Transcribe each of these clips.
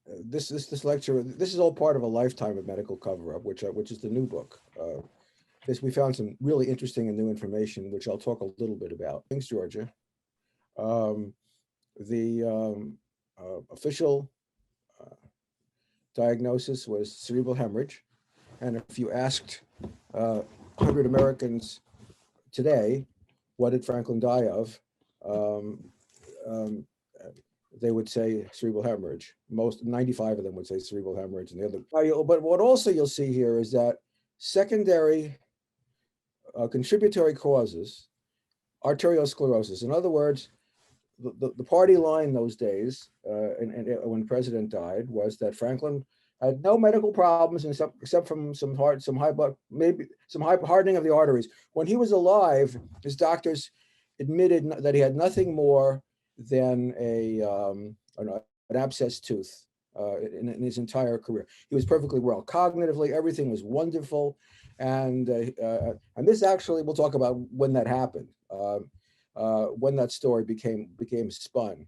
this lecture, this is all part of a lifetime of medical cover-up, which is the new book. This we found some really interesting and new information, which I'll talk a little bit about. Thanks, Georgia. Um, the official diagnosis was cerebral hemorrhage, and if you asked 100 Americans today, what did Franklin die of? Um, um, they would say cerebral hemorrhage. Most 95 of them would say cerebral hemorrhage, and the other. But what also you'll see here is that secondary contributory causes, arteriosclerosis. In other words, the party line those days, and when the president died, was that Franklin had no medical problems except from some high blood, maybe some high hardening of the arteries. When he was alive, his doctors admitted that he had nothing more than an abscessed tooth in his entire career. He was perfectly well cognitively; everything was wonderful, and this actually we'll talk about when that happened. When that story became spun.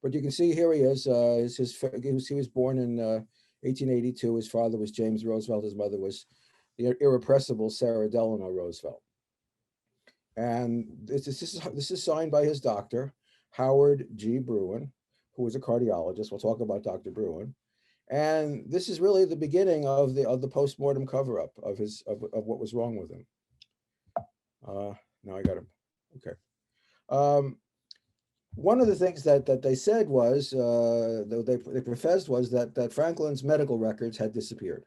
But you can see here he is. He was born in 1882. His father was James Roosevelt. His mother was the irrepressible Sarah Delano Roosevelt. And this is signed by his doctor, Howard G. Bruin, who was a cardiologist. We'll talk about Dr. Bruin. And this is really the beginning of the postmortem cover-up of what was wrong with him. Now I got him. Okay. One of the things that they said was, they professed, was that Franklin's medical records had disappeared.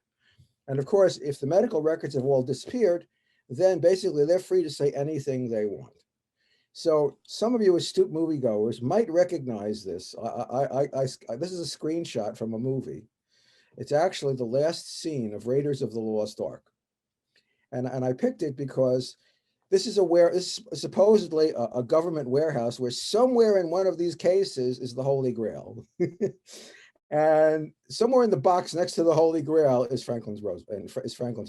And of course, if the medical records have all disappeared, then basically they're free to say anything they want. So some of you astute moviegoers might recognize this. This is a screenshot from a movie. It's actually the last scene of Raiders of the Lost Ark. And I picked it because this is supposedly a government warehouse where somewhere in one of these cases is the Holy Grail. And somewhere in the box next to the Holy Grail is Franklin's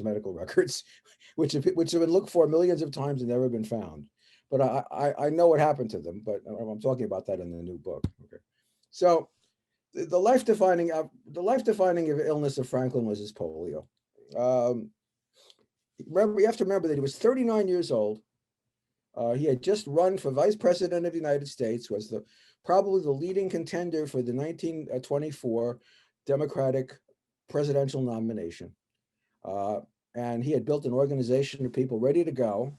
medical records, which have been looked for millions of times and never been found. But I know what happened to them, but I'm talking about that in the new book. Okay. So the life-defining illness of Franklin was his polio. You have to remember that he was 39 years old. He had just run for vice president of the United States, was probably the leading contender for the 1924 Democratic presidential nomination. And he had built an organization of people ready to go.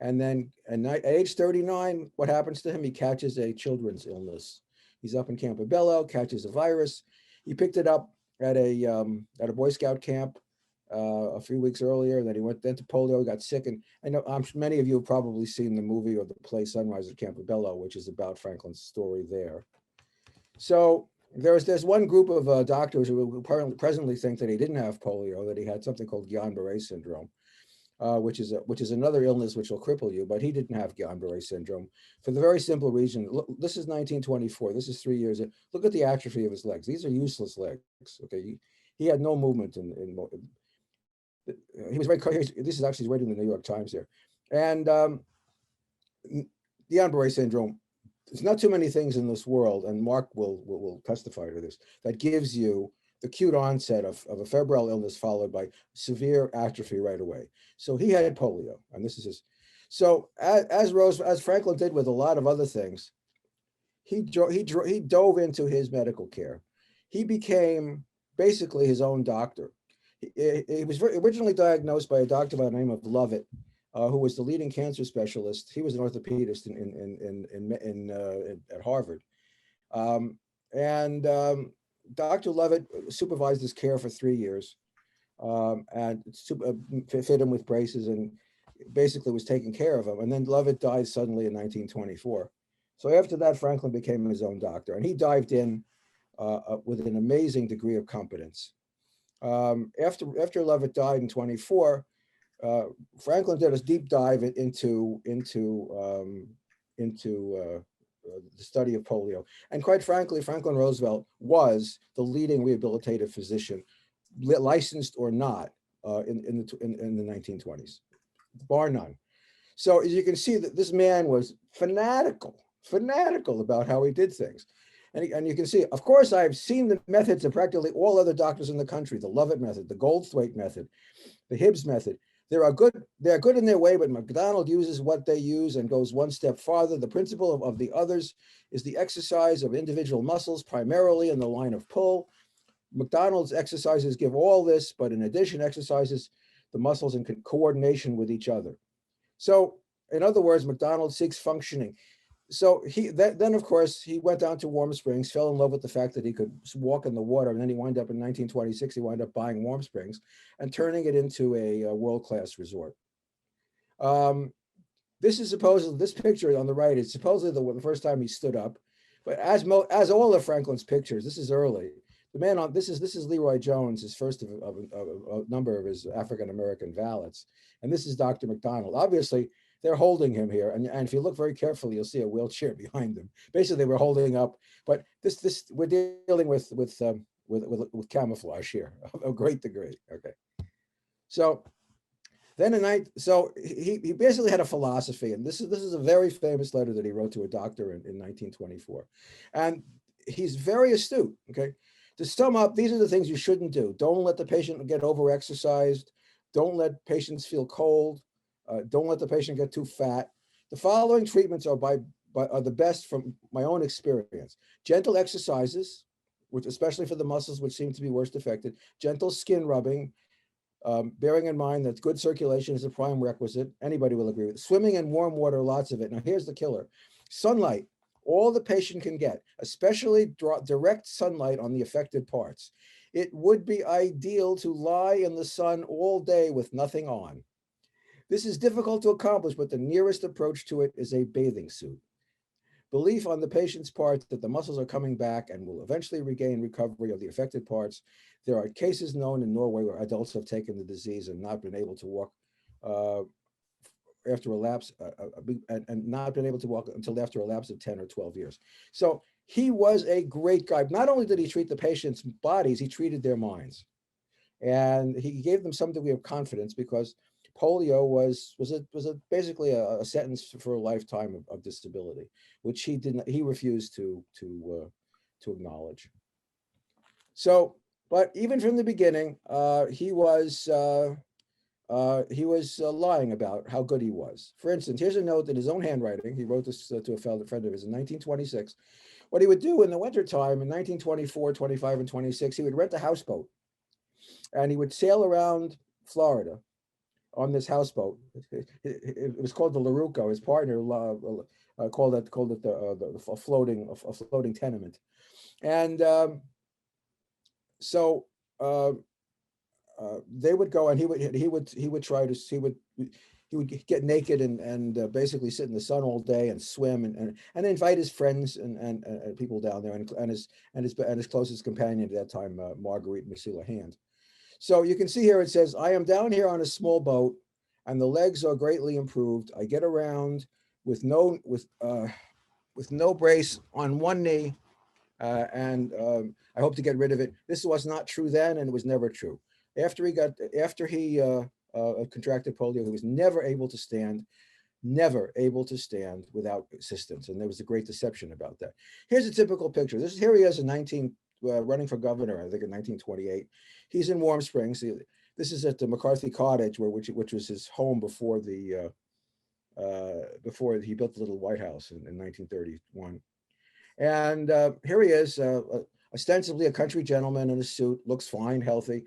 And then at age 39, what happens to him? He catches a children's illness. He's up in Campobello, catches a virus. He picked it up at a Boy Scout camp a few weeks earlier, and then he went to polio, got sick, and I know many of you have probably seen the movie or the play Sunrise at Campobello, which is about Franklin's story there. So there's one group of doctors who presently think that he didn't have polio, that he had something called Guillain-Barré syndrome, which is another illness which will cripple you, but he didn't have Guillain-Barré syndrome for the very simple reason. Look, this is 1924. This is 3 years. Look at the atrophy of his legs. These are useless legs. Okay, he had no movement he was very. This is actually reading the New York Times here, and Guillain-Barré syndrome. There's not too many things in this world, and Mark will testify to this, that gives you the acute onset of a febrile illness followed by severe atrophy right away. So he had polio, and this is his. So as Franklin did with a lot of other things, he dove into his medical care. He became basically his own doctor. He was originally diagnosed by a doctor by the name of Lovett, who was the leading cancer specialist. He was an orthopedist at Harvard, and Dr. Lovett supervised his care for 3 years, and fit him with braces and basically was taking care of him. And then Lovett died suddenly in 1924. So after that, Franklin became his own doctor, and he dived in with an amazing degree of competence. After Lovett died in 24, Franklin did a deep dive into the study of polio. And quite frankly, Franklin Roosevelt was the leading rehabilitative physician, licensed or not, in the 1920s, bar none. So as you can see, that this man was fanatical about how he did things. And you can see, of course, I've seen the methods of practically all other doctors in the country, the Lovett method, the Goldthwait method, the Hibbs method. They're good in their way, but McDonald uses what they use and goes one step farther. The principle of the others is the exercise of individual muscles, primarily in the line of pull. McDonald's exercises give all this, but in addition, exercises the muscles in coordination with each other. So, in other words, McDonald seeks functioning. So then of course he went down to Warm Springs, fell in love with the fact that he could walk in the water, and then he wound up in 1926. He wound up buying Warm Springs and turning it into a world-class resort. This is supposedly, this picture on the right is supposedly the first time he stood up, but as all of Franklin's pictures, this is early. The man on this is Leroy Jones, his first of a number of his African American valets, and this is Dr. McDonald. Obviously, they're holding him here, and if you look very carefully, you'll see a wheelchair behind them. Basically, they were holding up, but this we're dealing with camouflage here, a great degree. Okay, so then he basically had a philosophy, and this is a very famous letter that he wrote to a doctor in 1924, and he's very astute. Okay, to sum up, these are the things you shouldn't do. Don't let the patient get over-exercised. Don't let patients feel cold. Don't let the patient get too fat. The following treatments are are the best from my own experience. Gentle exercises, which especially for the muscles which seem to be worst affected. Gentle skin rubbing, bearing in mind that good circulation is a prime requisite. Anybody will agree with it. Swimming in warm water, lots of it. Now here's the killer. Sunlight, all the patient can get, especially direct sunlight on the affected parts. It would be ideal to lie in the sun all day with nothing on. This is difficult to accomplish, but the nearest approach to it is a bathing suit. Belief on the patient's part that the muscles are coming back and will eventually regain recovery of the affected parts. There are cases known in Norway where adults have taken the disease and not been able to walk after a lapse, and not been able to walk until after a lapse of 10 or 12 years. So he was a great guy. Not only did he treat the patient's bodies, he treated their minds. And he gave them some degree of confidence because polio was basically a sentence for a lifetime of disability, which he refused to acknowledge. So, but even from the beginning, he was lying about how good he was. For instance, here's a note in his own handwriting. He wrote this to a friend of his in 1926. What he would do in the wintertime in 1924, 25, and 26, he would rent a houseboat and he would sail around Florida on this houseboat. It was called the LaRuco. His partner called it a floating tenement. And so they would go, and he would get naked and basically sit in the sun all day and swim and invite his friends and people down there and his closest companion at that time, Marguerite Messila Hand. So you can see here it says, I am down here on a small boat and the legs are greatly improved. I get around with no brace on one knee, and I hope to get rid of it. This was not true then, and it was never true. After he contracted polio, he was never able to stand without assistance, and there was a great deception about that. Here's a typical picture. Here he is in running for governor, I think in 1928. He's in Warm Springs. This is at the McCarthy Cottage, which was his home before he built the little White House in 1931. And here he is, ostensibly a country gentleman in a suit, looks fine, healthy,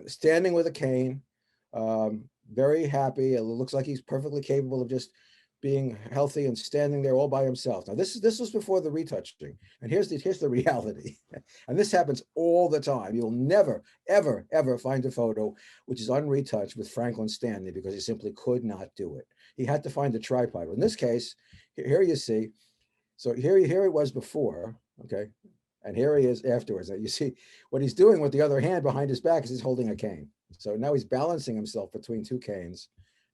standing with a cane, very happy. It looks like he's perfectly capable of just being healthy and standing there all by himself. Now, this was before the retouching, and here's the reality. And this happens all the time. You'll never, ever, ever find a photo which is unretouched with Franklin standing, because he simply could not do it. He had to find a tripod. In this case, here you see. So here it was before, okay, and here he is afterwards. Now you see what he's doing with the other hand behind his back is he's holding a cane. So now he's balancing himself between two canes.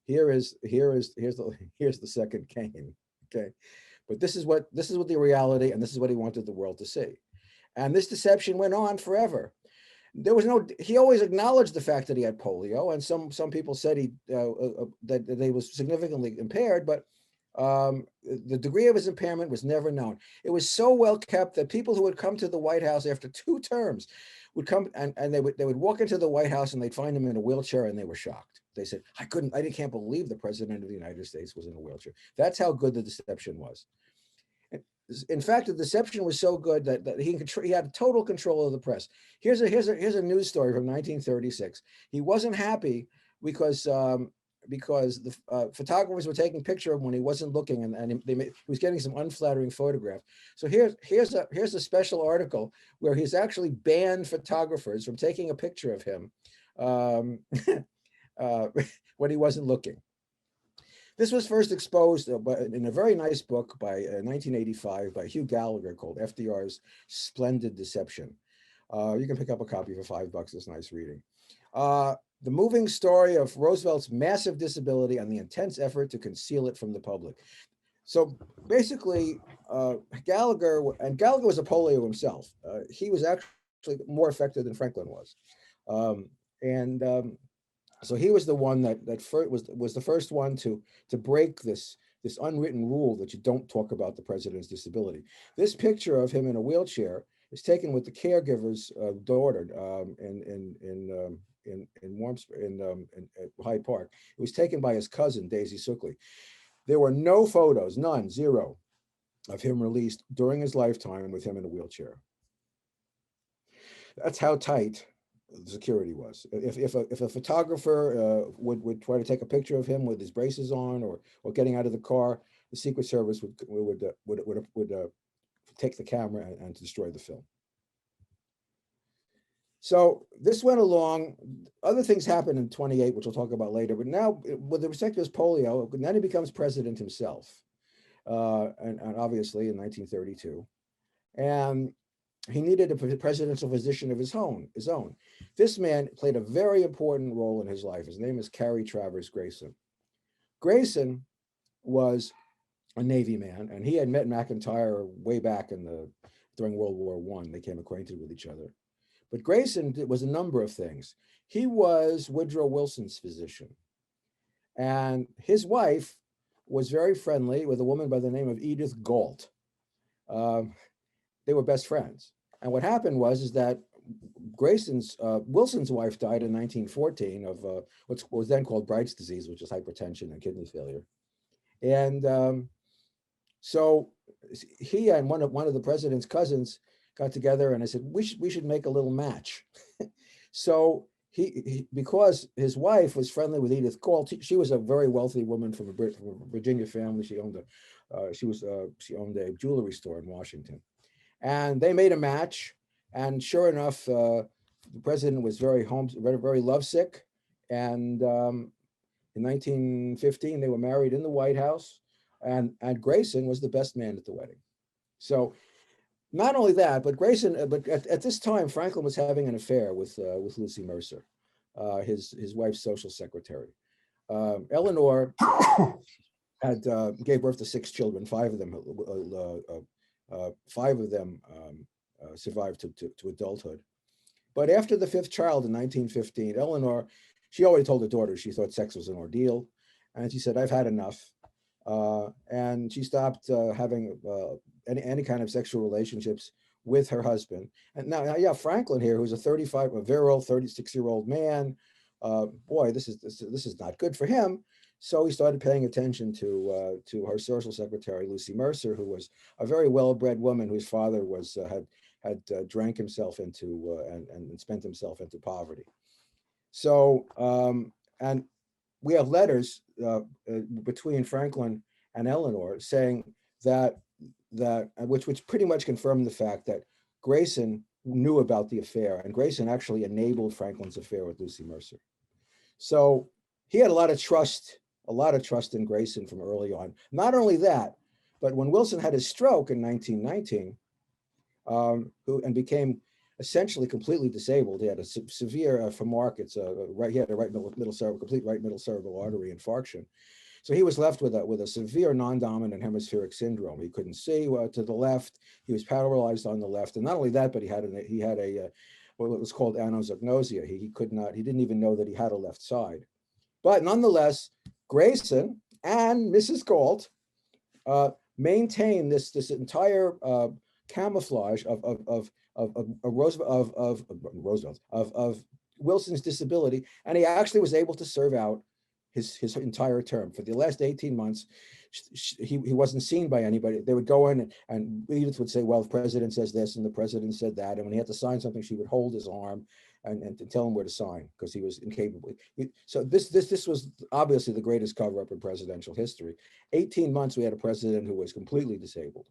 Here's the second cane, okay. But this is what the reality, and this is what he wanted the world to see. And this deception went on forever. He always acknowledged the fact that he had polio, and some people said that he was significantly impaired, but The degree of his impairment was never known. It was so well kept that people who would come to the White House after 2 terms would come, and they would walk into the White House and they'd find him in a wheelchair, and they were shocked. They said, I can't believe the president of the United States was in a wheelchair. That's how good the deception was. In fact, the deception was so good that he had total control of the press. Here's a news story from 1936. He wasn't happy because the photographers were taking picture of him when he wasn't looking, and he was getting some unflattering photographs. So here's a special article where he's actually banned photographers from taking a picture of him when he wasn't looking. This was first exposed in a very nice book by 1985 by Hugh Gallagher called FDR's Splendid Deception. You can pick up a copy for $5. It's nice reading. The moving story of Roosevelt's massive disability and the intense effort to conceal it from the public. So basically, Gallagher was a polio himself. He was actually more effective than Franklin was. So he was the one that was the first one to break this unwritten rule that you don't talk about the president's disability. This picture of him in a wheelchair is taken with the caregiver's daughter in Hyde Park. It was taken by his cousin Daisy Suckley. There were no photos, none, zero, of him released during his lifetime with him in a wheelchair. That's how tight the security was. If a photographer would try to take a picture of him with his braces on or getting out of the car, the Secret Service would take the camera and destroy the film. So this went along. Other things happened in 28, which we'll talk about later. But now, with respect to his polio, then he becomes president himself, and obviously in 1932, and he needed a presidential physician of his own. This man played a very important role in his life. His name is Cary Travers Grayson. Grayson was a Navy man, and he had met McIntyre way back during World War I. They became acquainted with each other. But Grayson was a number of things. He was Woodrow Wilson's physician, and his wife was very friendly with a woman by the name of Edith Galt. They were best friends. And what happened was that Wilson's wife died in 1914 of what was then called Bright's disease, which is hypertension and kidney failure. And so he and one of the president's cousins got together, and I said, we should make a little match. So he because his wife was friendly with Edith Galt, she was a very wealthy woman from a Virginia family. She owned a jewelry store in Washington. And they made a match, and sure enough, the president was very lovesick. And in 1915, they were married in the White House, and Grayson was the best man at the wedding. So not only that, but but at this time, Franklin was having an affair with Lucy Mercer, his wife's social secretary. Eleanor gave birth to 6 children. 5 of them survived to adulthood. But after the 5th child in 1915, Eleanor, she already told her daughter she thought sex was an ordeal. And she said, I've had enough. And she stopped having any kind of sexual relationships with her husband. And now yeah, Franklin here, who's a virile 36-year-old man, boy, this is not good for him. So he started paying attention to her social secretary, Lucy Mercer, who was a very well-bred woman whose father had drank himself into and spent himself into poverty. So and we have letters between Franklin and Eleanor saying that which pretty much confirmed the fact that Grayson knew about the affair, and Grayson actually enabled Franklin's affair with Lucy Mercer. So he had a lot of trust in Grayson from early on. Not only that, but when Wilson had his stroke in 1919, and became essentially completely disabled, he had a severe femark. He had a complete right middle cerebral artery infarction. So he was left with a severe non-dominant hemispheric syndrome. He couldn't see to the left. He was paralyzed on the left, and not only that, but he had what was called anosognosia. He didn't even know that he had a left side. But nonetheless, Grayson and Mrs. Galt maintain this entire camouflage of Wilson's disability, and he actually was able to serve out his entire term. For the last 18 months, he wasn't seen by anybody. They would go in, and Edith would say, well, the president says this and the president said that, and when he had to sign something, she would hold his arm and tell him where to sign because he was incapable. So this was obviously the greatest cover-up in presidential history. 18 months we had a president who was completely disabled.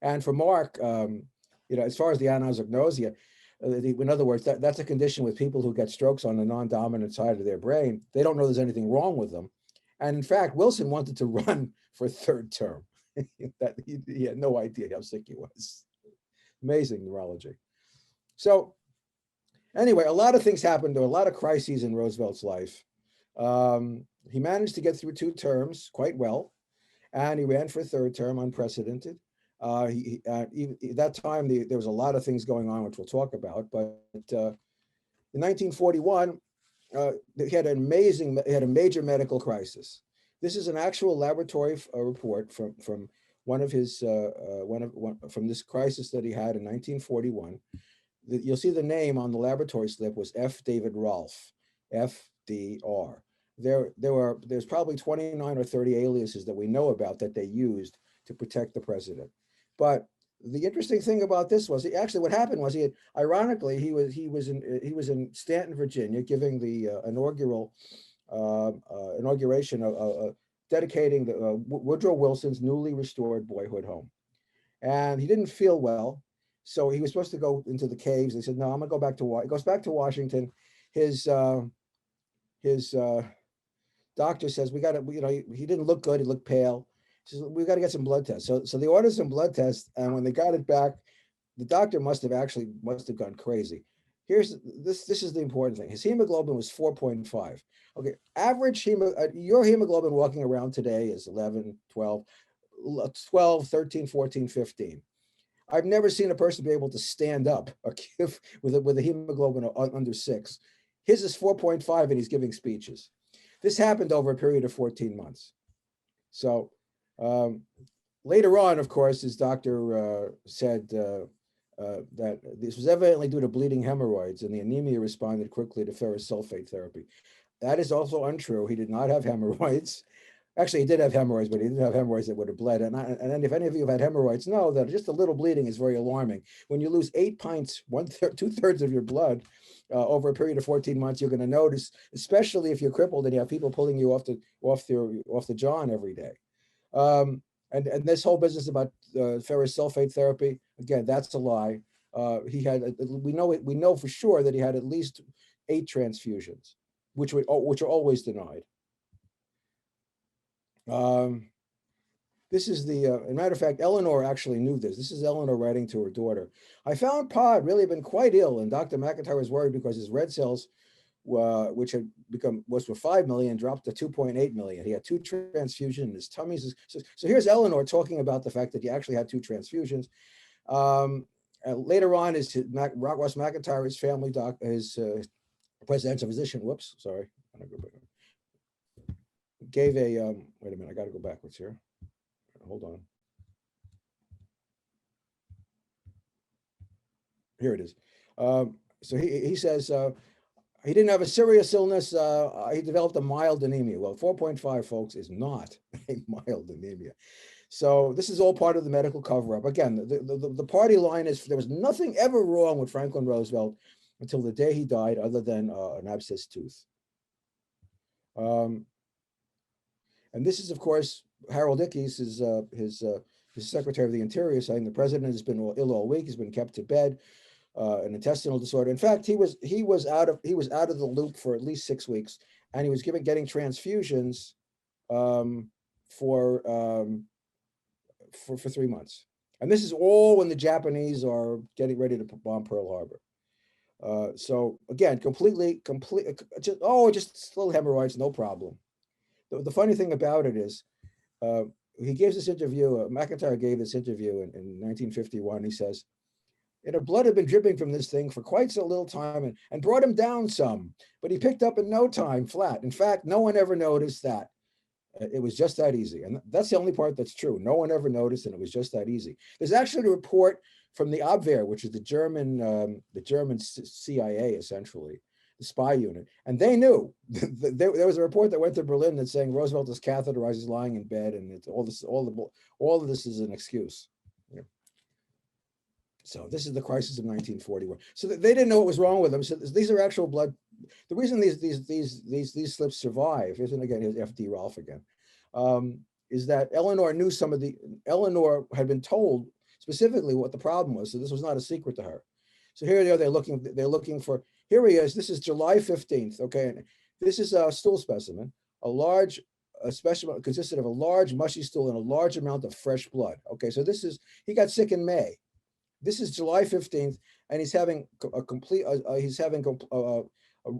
And for Mark, as far as the anosognosia, in other words, that's a condition with people who get strokes on the non-dominant side of their brain. They don't know there's anything wrong with them. And in fact, Wilson wanted to run for a third term. He had no idea how sick he was. Amazing neurology. So anyway, a lot of things happened. There were a lot of crises in Roosevelt's life. He managed to get through 2 terms quite well, and he ran for a third term, unprecedented. At that time, there was a lot of things going on, which we'll talk about. But in 1941, he had a major medical crisis. This is an actual laboratory report from one of his from this crisis that he had in 1941. You'll see the name on the laboratory slip was F. David Rolfe, FDR. There's probably 29 or 30 aliases that we know about that they used to protect the president. But the interesting thing about this was what happened was ironically he was in Stanton, Virginia, giving the inauguration of dedicating the Woodrow Wilson's newly restored boyhood home, and he didn't feel well, so he was supposed to go into the caves. They said, no, I'm gonna go back to he goes back to Washington. His doctor says, we got to, he didn't look good. He looked pale. He says, we got to get some blood tests. So they ordered some blood tests, and when they got it back, the doctor must have gone crazy. This is the important thing. His hemoglobin was 4.5. Okay, average your hemoglobin walking around today is 11, 12, 13, 14, 15. I've never seen a person be able to stand up with a hemoglobin under 6. His is 4.5, and he's giving speeches. This happened over a period of 14 months. So later on, of course, his doctor said that this was evidently due to bleeding hemorrhoids, and the anemia responded quickly to ferrous sulfate therapy. That is also untrue. He did not have hemorrhoids. Actually, he did have hemorrhoids, but he didn't have hemorrhoids that would have bled. And if any of you have had hemorrhoids, know that just a little bleeding is very alarming. When you lose 8 pints, 2/3 of your blood over a period of 14 months, you're going to notice, especially if you're crippled and you have people pulling you off the john every day. And this whole business about ferrous sulfate therapy, again, that's a lie. We know for sure that he had at least 8 transfusions, which are always denied. This is as a matter of fact, Eleanor actually knew this. This is Eleanor writing to her daughter. I found Pa had really been quite ill, and Dr. McIntyre was worried because his red cells, which had was for 5 million, dropped to 2.8 million. He had 2 transfusions in his tummy. So here's Eleanor talking about the fact that he actually had 2 transfusions. Later on, Ross McIntyre, his family his presidential physician, gave a, wait a minute, I got to go backwards here. Hold on. Here it is. So he says he didn't have a serious illness. He developed a mild anemia. Well, 4.5, folks, is not a mild anemia. So this is all part of the medical cover-up. Again, the party line is there was nothing ever wrong with Franklin Roosevelt until the day he died, other than an abscess tooth. And this is, of course, Harold Ickes, his Secretary of the Interior, saying the president has been ill all week. He's been kept to bed, an intestinal disorder. In fact, he was out of the loop for at least 6 weeks, and he was getting transfusions for 3 months. And this is all when the Japanese are getting ready to bomb Pearl Harbor. So again, just little hemorrhoids, no problem. The funny thing about it is, he gives this interview, McIntyre gave this interview in 1951. He says, blood had been dripping from this thing for quite so little time and brought him down some, but he picked up in no time flat. In fact, no one ever noticed that. It was just that easy. And that's the only part that's true. No one ever noticed, and it was just that easy. There's actually a report from the Abwehr, which is the German CIA, essentially, the spy unit. And they knew. There was a report that went to Berlin that's saying Roosevelt is catheterized, he's lying in bed, and it's all of this is an excuse. Yeah. So this is the crisis of 1941. So they didn't know what was wrong with them. So these are actual blood. The reason these slips survive, isn't again, here's F.D. Rolfe again, is that Eleanor knew Eleanor had been told specifically what the problem was. So this was not a secret to her. So here they are, they're looking for, here he is, this is July 15th, okay? And this is a stool specimen, a specimen consisted of a large mushy stool and a large amount of fresh blood. Okay, so he got sick in May. This is July 15th, and he's having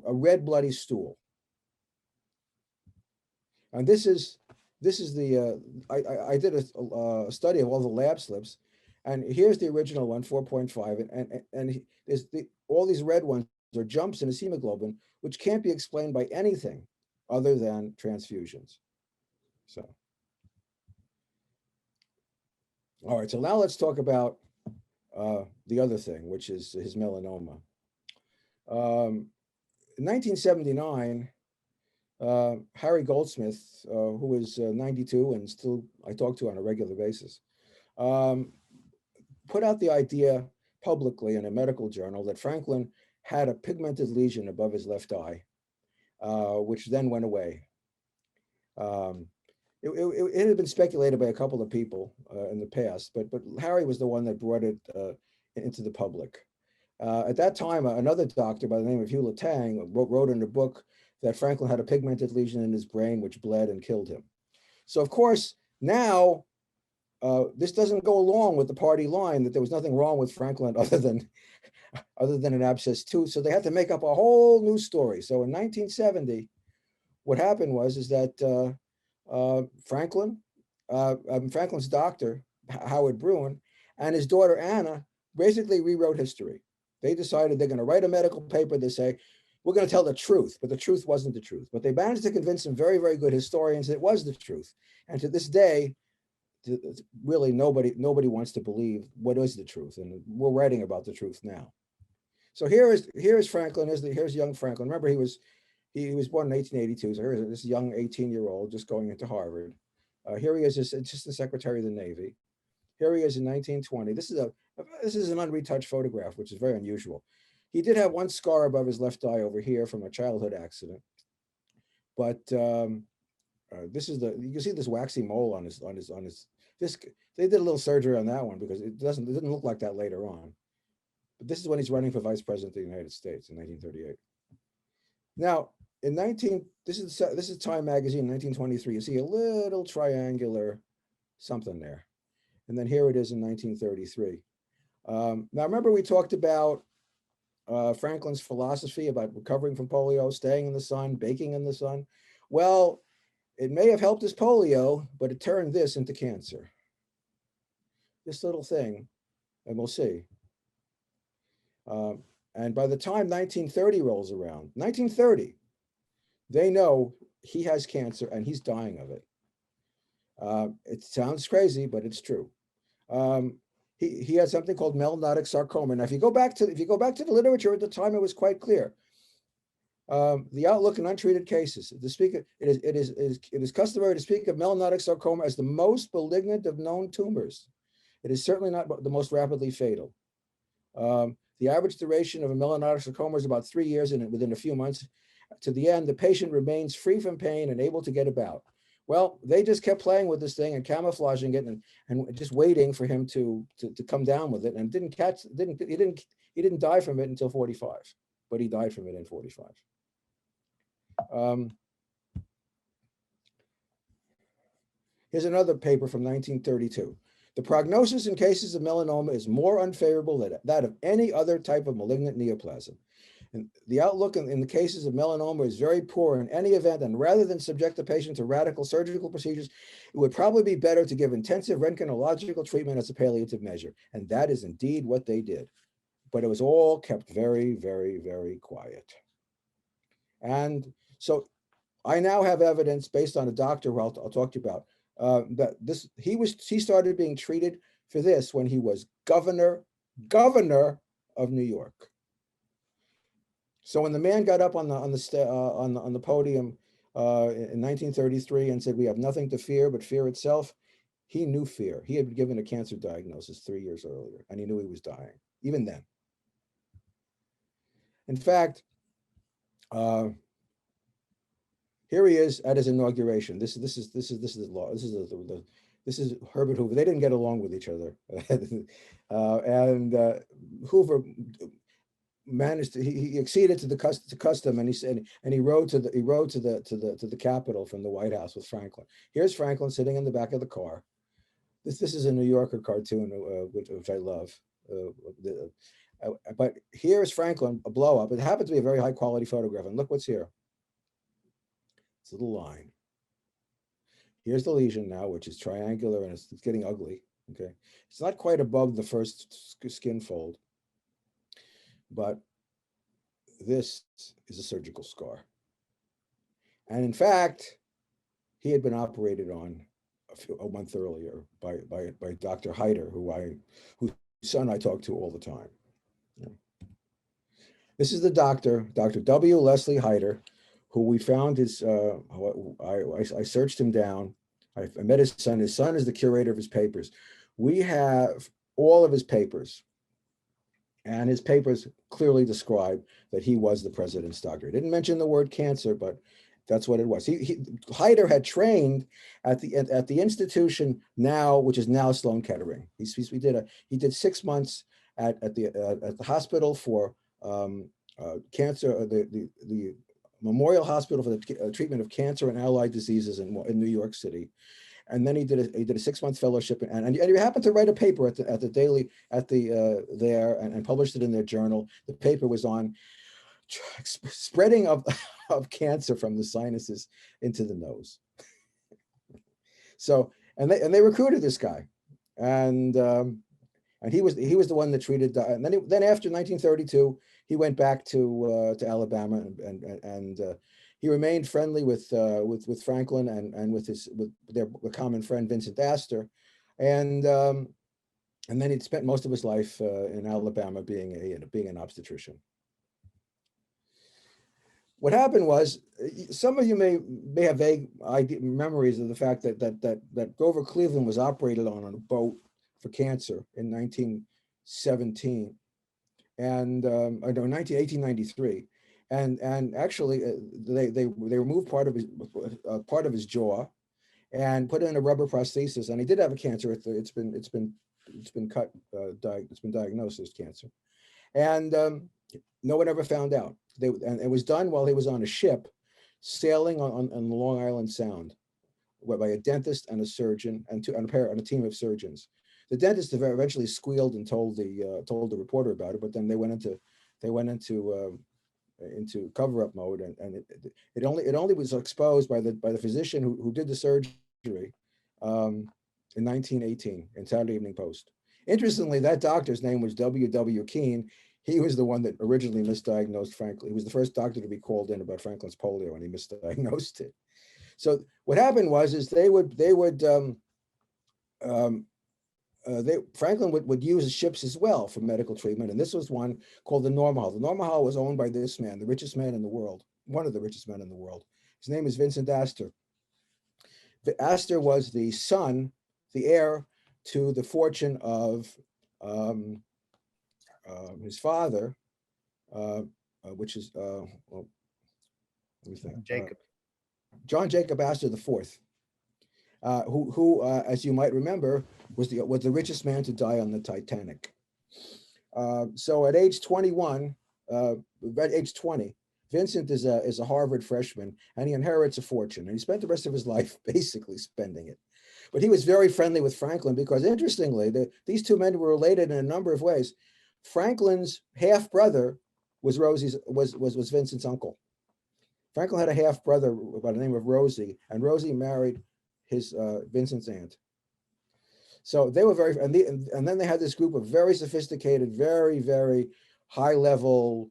a red bloody stool. And this is the I did a study of all the lab slips, and here's the original one, 4.5, and there's all these red ones are jumps in his hemoglobin, which can't be explained by anything other than transfusions. So, all right, so now let's talk about the other thing, which is his melanoma. In 1979, Harry Goldsmith, who is 92 and still I talk to on a regular basis, put out the idea publicly in a medical journal that Franklin had a pigmented lesion above his left eye, which then went away. It had been speculated by a couple of people in the past, but Harry was the one that brought it into the public. At that time, another doctor by the name of Hugh Latang wrote in a book that Franklin had a pigmented lesion in his brain which bled and killed him. So of course, now this doesn't go along with the party line that there was nothing wrong with Franklin other than an abscess tooth. So they had to make up a whole new story. So in 1970, what happened was that Franklin's doctor, Howard Bruin, and his daughter Anna basically rewrote history. They decided they're going to write a medical paper. They say, we're going to tell the truth, but the truth wasn't the truth. But they managed to convince some very, very good historians that it was the truth. And to this day, really nobody wants to believe what is the truth. And we're writing about the truth now. So here is Franklin. Here's young Franklin. Remember, he was born in 1882. So here's this young 18-year-old just going into Harvard. Here he is, Assistant Secretary of the Navy. Here he is in 1920. This is an unretouched photograph, which is very unusual. He did have one scar above his left eye over here from a childhood accident, but this is you can see this waxy mole on his. They did a little surgery on that one because it didn't look like that later on. But this is when he's running for vice president of the United States in 1938. Now, this is Time magazine, 1923. You see a little triangular something there. And then here it is in 1933. Now, remember we talked about Franklin's philosophy about recovering from polio, staying in the sun, baking in the sun. Well, it may have helped his polio, but it turned this into cancer. This little thing, and we'll see. And by the time 1930 rolls around, 1930, they know he has cancer and he's dying of it. It sounds crazy, but it's true. He had something called melanotic sarcoma. Now, if you go back to the literature at the time, it was quite clear. The outlook in untreated cases. It is customary to speak of melanotic sarcoma as the most malignant of known tumors. It is certainly not the most rapidly fatal. The average duration of a melanotic sarcoma is about 3 years, and within a few months, to the end, the patient remains free from pain and able to get about. Well, they just kept playing with this thing and camouflaging it and just waiting for him to come down with it, and he didn't die from it until 45, but he died from it in 45. Here's another paper from 1932. The prognosis in cases of melanoma is more unfavorable than that of any other type of malignant neoplasm. And the outlook in the cases of melanoma is very poor in any event, and rather than subject the patient to radical surgical procedures, it would probably be better to give intensive röntgenological treatment as a palliative measure. And that is indeed what they did. But it was all kept very, very, very quiet. And so I now have evidence based on a doctor who I'll talk to you about, that he started being treated for this when he was governor of New York. So when the man got up on the podium in 1933 and said, "We have nothing to fear but fear itself," he knew fear. He had been given a cancer diagnosis 3 years earlier, and he knew he was dying, even then. In fact, here he is at his inauguration. This is the law. This is Herbert Hoover. They didn't get along with each other, and Hoover managed to, he acceded to the custom, and he rode to the Capitol from the White House with Franklin. Here's Franklin sitting in the back of the car. This is a New Yorker cartoon, which I love. But here's Franklin, a blow up. It happened to be a very high quality photograph, and look what's here. It's a little line. Here's the lesion now, which is triangular and it's getting ugly. Okay, it's not quite above the first skin fold, but this is a surgical scar. And in fact, he had been operated on a month earlier by Dr. Hyder, whose son I talk to all the time. Yeah. This is the doctor, Dr. W. Leslie Hyder, who we found his, I searched him down. I met his son. His son is the curator of his papers. We have all of his papers, and his papers clearly describe that he was the president's doctor. He didn't mention the word cancer, but that's what it was. Hyder had trained at the institution now, which is now Sloan Kettering. He did 6 months at the hospital for cancer, the Memorial Hospital for the treatment of cancer and allied diseases in New York City. And then he did a 6-month fellowship, and he happened to write a paper at the Daily there and published it in their journal. The paper was on spreading of cancer from the sinuses into the nose. So and they recruited this guy, and he was the one that treated. And then after 1932, he went back to Alabama, and he remained friendly with Franklin and with their common friend Vincent Astor, and then he'd spent most of his life in Alabama being an obstetrician. What happened was, some of you may have vague memories of the fact that Grover Cleveland was operated on a boat for cancer in 1917, and 1893, and actually they removed part of his jaw and put in a rubber prosthesis, and he did have a cancer. It's been diagnosed as cancer, and no one ever found out. And it was done while he was on a ship sailing on the Long Island Sound, by a dentist and a surgeon and a team of surgeons. The dentist eventually squealed and told the reporter about it, but then they went into cover-up mode, and it only was exposed by the physician who did the surgery in 1918 in Saturday Evening Post. Interestingly, that doctor's name was W.W. Keene. He was the one that originally misdiagnosed Franklin. He was the first doctor to be called in about Franklin's polio, and he misdiagnosed it. So what happened was Franklin would use ships as well for medical treatment, and this was one called the Lomazow. The Lomazow was owned by this man, the richest man in the world, one of the richest men in the world. His name is Vincent Astor. Astor was the heir to the fortune of his father, which is John Jacob Astor IV, who as you might remember, was the richest man to die on the Titanic. So at age 21, at age 20, Vincent is a Harvard freshman, and he inherits a fortune, and he spent the rest of his life basically spending it. But he was very friendly with Franklin because, interestingly, these two men were related in a number of ways. Franklin's half brother was Vincent's uncle. Franklin had a half brother by the name of Rosie, and Rosie married Vincent's aunt. So they were and then they had this group of very sophisticated, very, very high level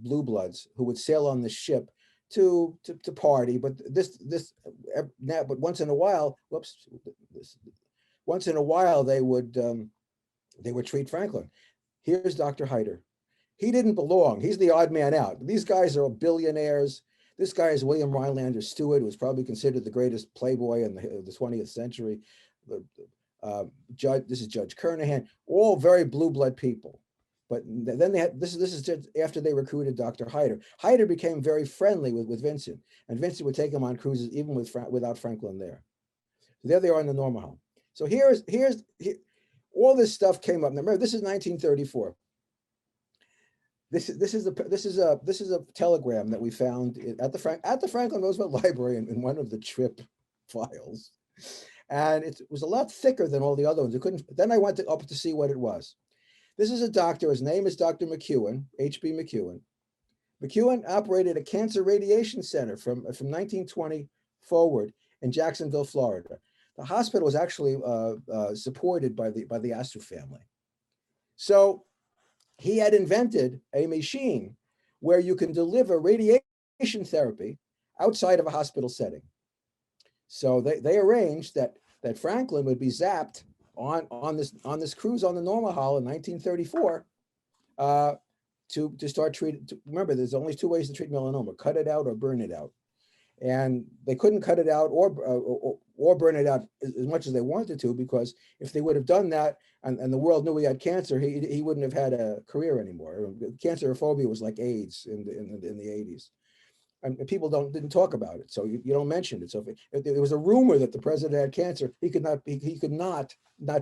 blue bloods who would sail on the ship to party, but now, but once in a while, whoops, this, once in a while they would treat Franklin. Here's Dr. Hyder. He didn't belong. He's the odd man out. These guys are billionaires. This guy is William Rhinelander Stewart, who was probably considered the greatest playboy in the 20th century. This is Judge Kernahan, all very blue blood people. But then they had, this is just after they recruited Dr. Hyder. Hyder became very friendly with Vincent, and Vincent would take him on cruises even without Franklin there. So there they are in the Norma home. So here's all this stuff came up. Now remember, this is 1934. This is a telegram that we found at the Franklin Roosevelt Library in one of the trip files, and it was a lot thicker than all the other ones. It couldn't. Then I went up to see what it was. This is a doctor. His name is Dr. McEwen, H.B. McEwen. McEwen operated a cancer radiation center from 1920 forward in Jacksonville, Florida. The hospital was actually supported by the Astor family. So he had invented a machine where you can deliver radiation therapy outside of a hospital setting. So they arranged that Franklin would be zapped on this cruise on the Norma Hall in 1934 to start treating. Remember, there's only two ways to treat melanoma: cut it out or burn it out. And they couldn't cut it out or burn it out as much as they wanted to, because if they would have done that and the world knew he had cancer, he wouldn't have had a career anymore. Cancerophobia was like AIDS in the 80s. And people didn't talk about it, so you don't mention it. So if there was a rumor that the president had cancer, he could not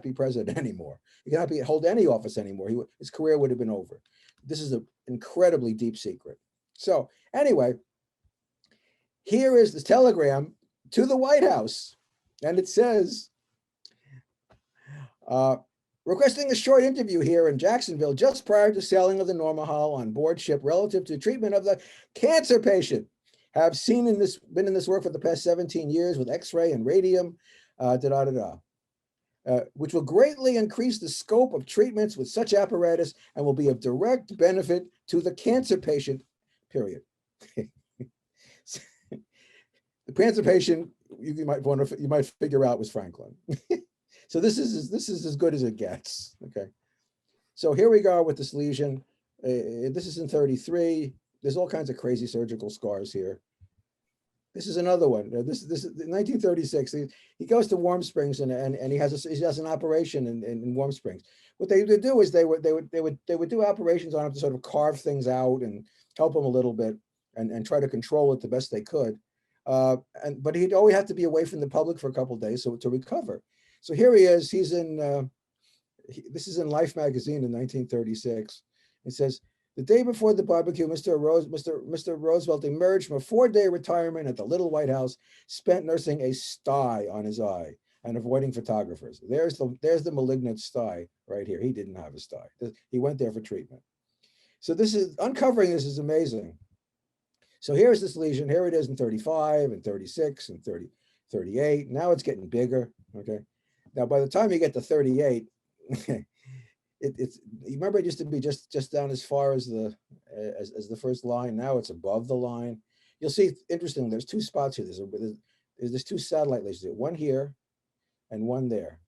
be president anymore. He could not hold any office anymore. His career would have been over. This is an incredibly deep secret. So anyway, here is the telegram to the White House, and it says, requesting a short interview here in Jacksonville just prior to sailing of the Norma Hall on board ship relative to treatment of the cancer patient. Have been in this work for the past 17 years with X-ray and radium, which will greatly increase the scope of treatments with such apparatus and will be of direct benefit to the cancer patient, period. The cancer patient, you might figure out, was Franklin. So this is as good as it gets. Okay, so here we go with this lesion. This is in 33. There's all kinds of crazy surgical scars here. This is another one. This is 1936. He goes to Warm Springs and he has an operation in Warm Springs. What they would do is they would do operations on him to sort of carve things out and help him a little bit and try to control it the best they could. But he'd always have to be away from the public for a couple of days to recover. So here he is. He's in. This is in Life magazine in 1936. It says, the day before the barbecue, Mr. Roosevelt emerged from a 4-day retirement at the Little White House, spent nursing a sty on his eye and avoiding photographers. There's the malignant sty right here. He didn't have a sty. He went there for treatment. So uncovering this is amazing. So here's this lesion. Here it is in 35 and 36 and 38. Now it's getting bigger. Okay. Now by the time you get to 38, you remember it used to be just down as far as the first line. Now it's above the line. You'll see, interesting, there's two spots here. There's two satellite lesions, one here and one there.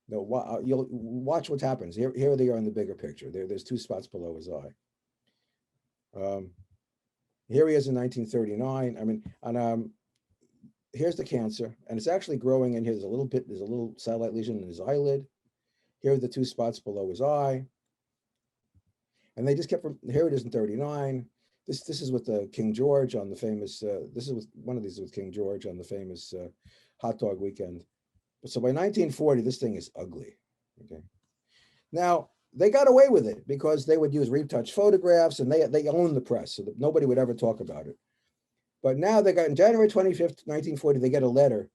You'll watch what happens. Here they are in the bigger picture. There's two spots below his eye. Here he is in 1939. I mean, and here's the cancer, and it's actually growing in here. There's a little satellite lesion in his eyelid. Here are the two spots below his eye. And they just kept, here it is in 39. This is with the King George on the famous, one of these with King George on the famous hot dog weekend. So by 1940, this thing is ugly, okay? Now, they got away with it because they would use retouch photographs and they owned the press so that nobody would ever talk about it. But now they got, on January 25th, 1940, they get a letter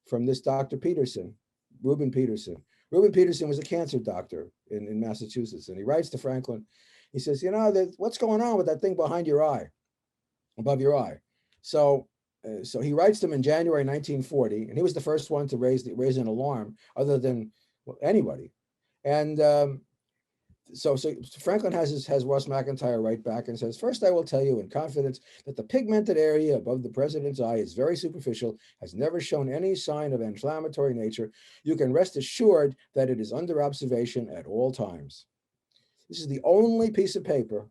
from this Dr. Peterson, Reuben Peterson. Reuben Peterson was a cancer doctor in Massachusetts, and he writes to Franklin. He says, what's going on with that thing behind your eye, above your eye? So he writes them in January 1940, and he was the first one to raise an alarm other than anybody. And So Franklin has Ross McIntyre right back and says, first, I will tell you in confidence that the pigmented area above the president's eye is very superficial, has never shown any sign of inflammatory nature. You can rest assured that it is under observation at all times. This is the only piece of paper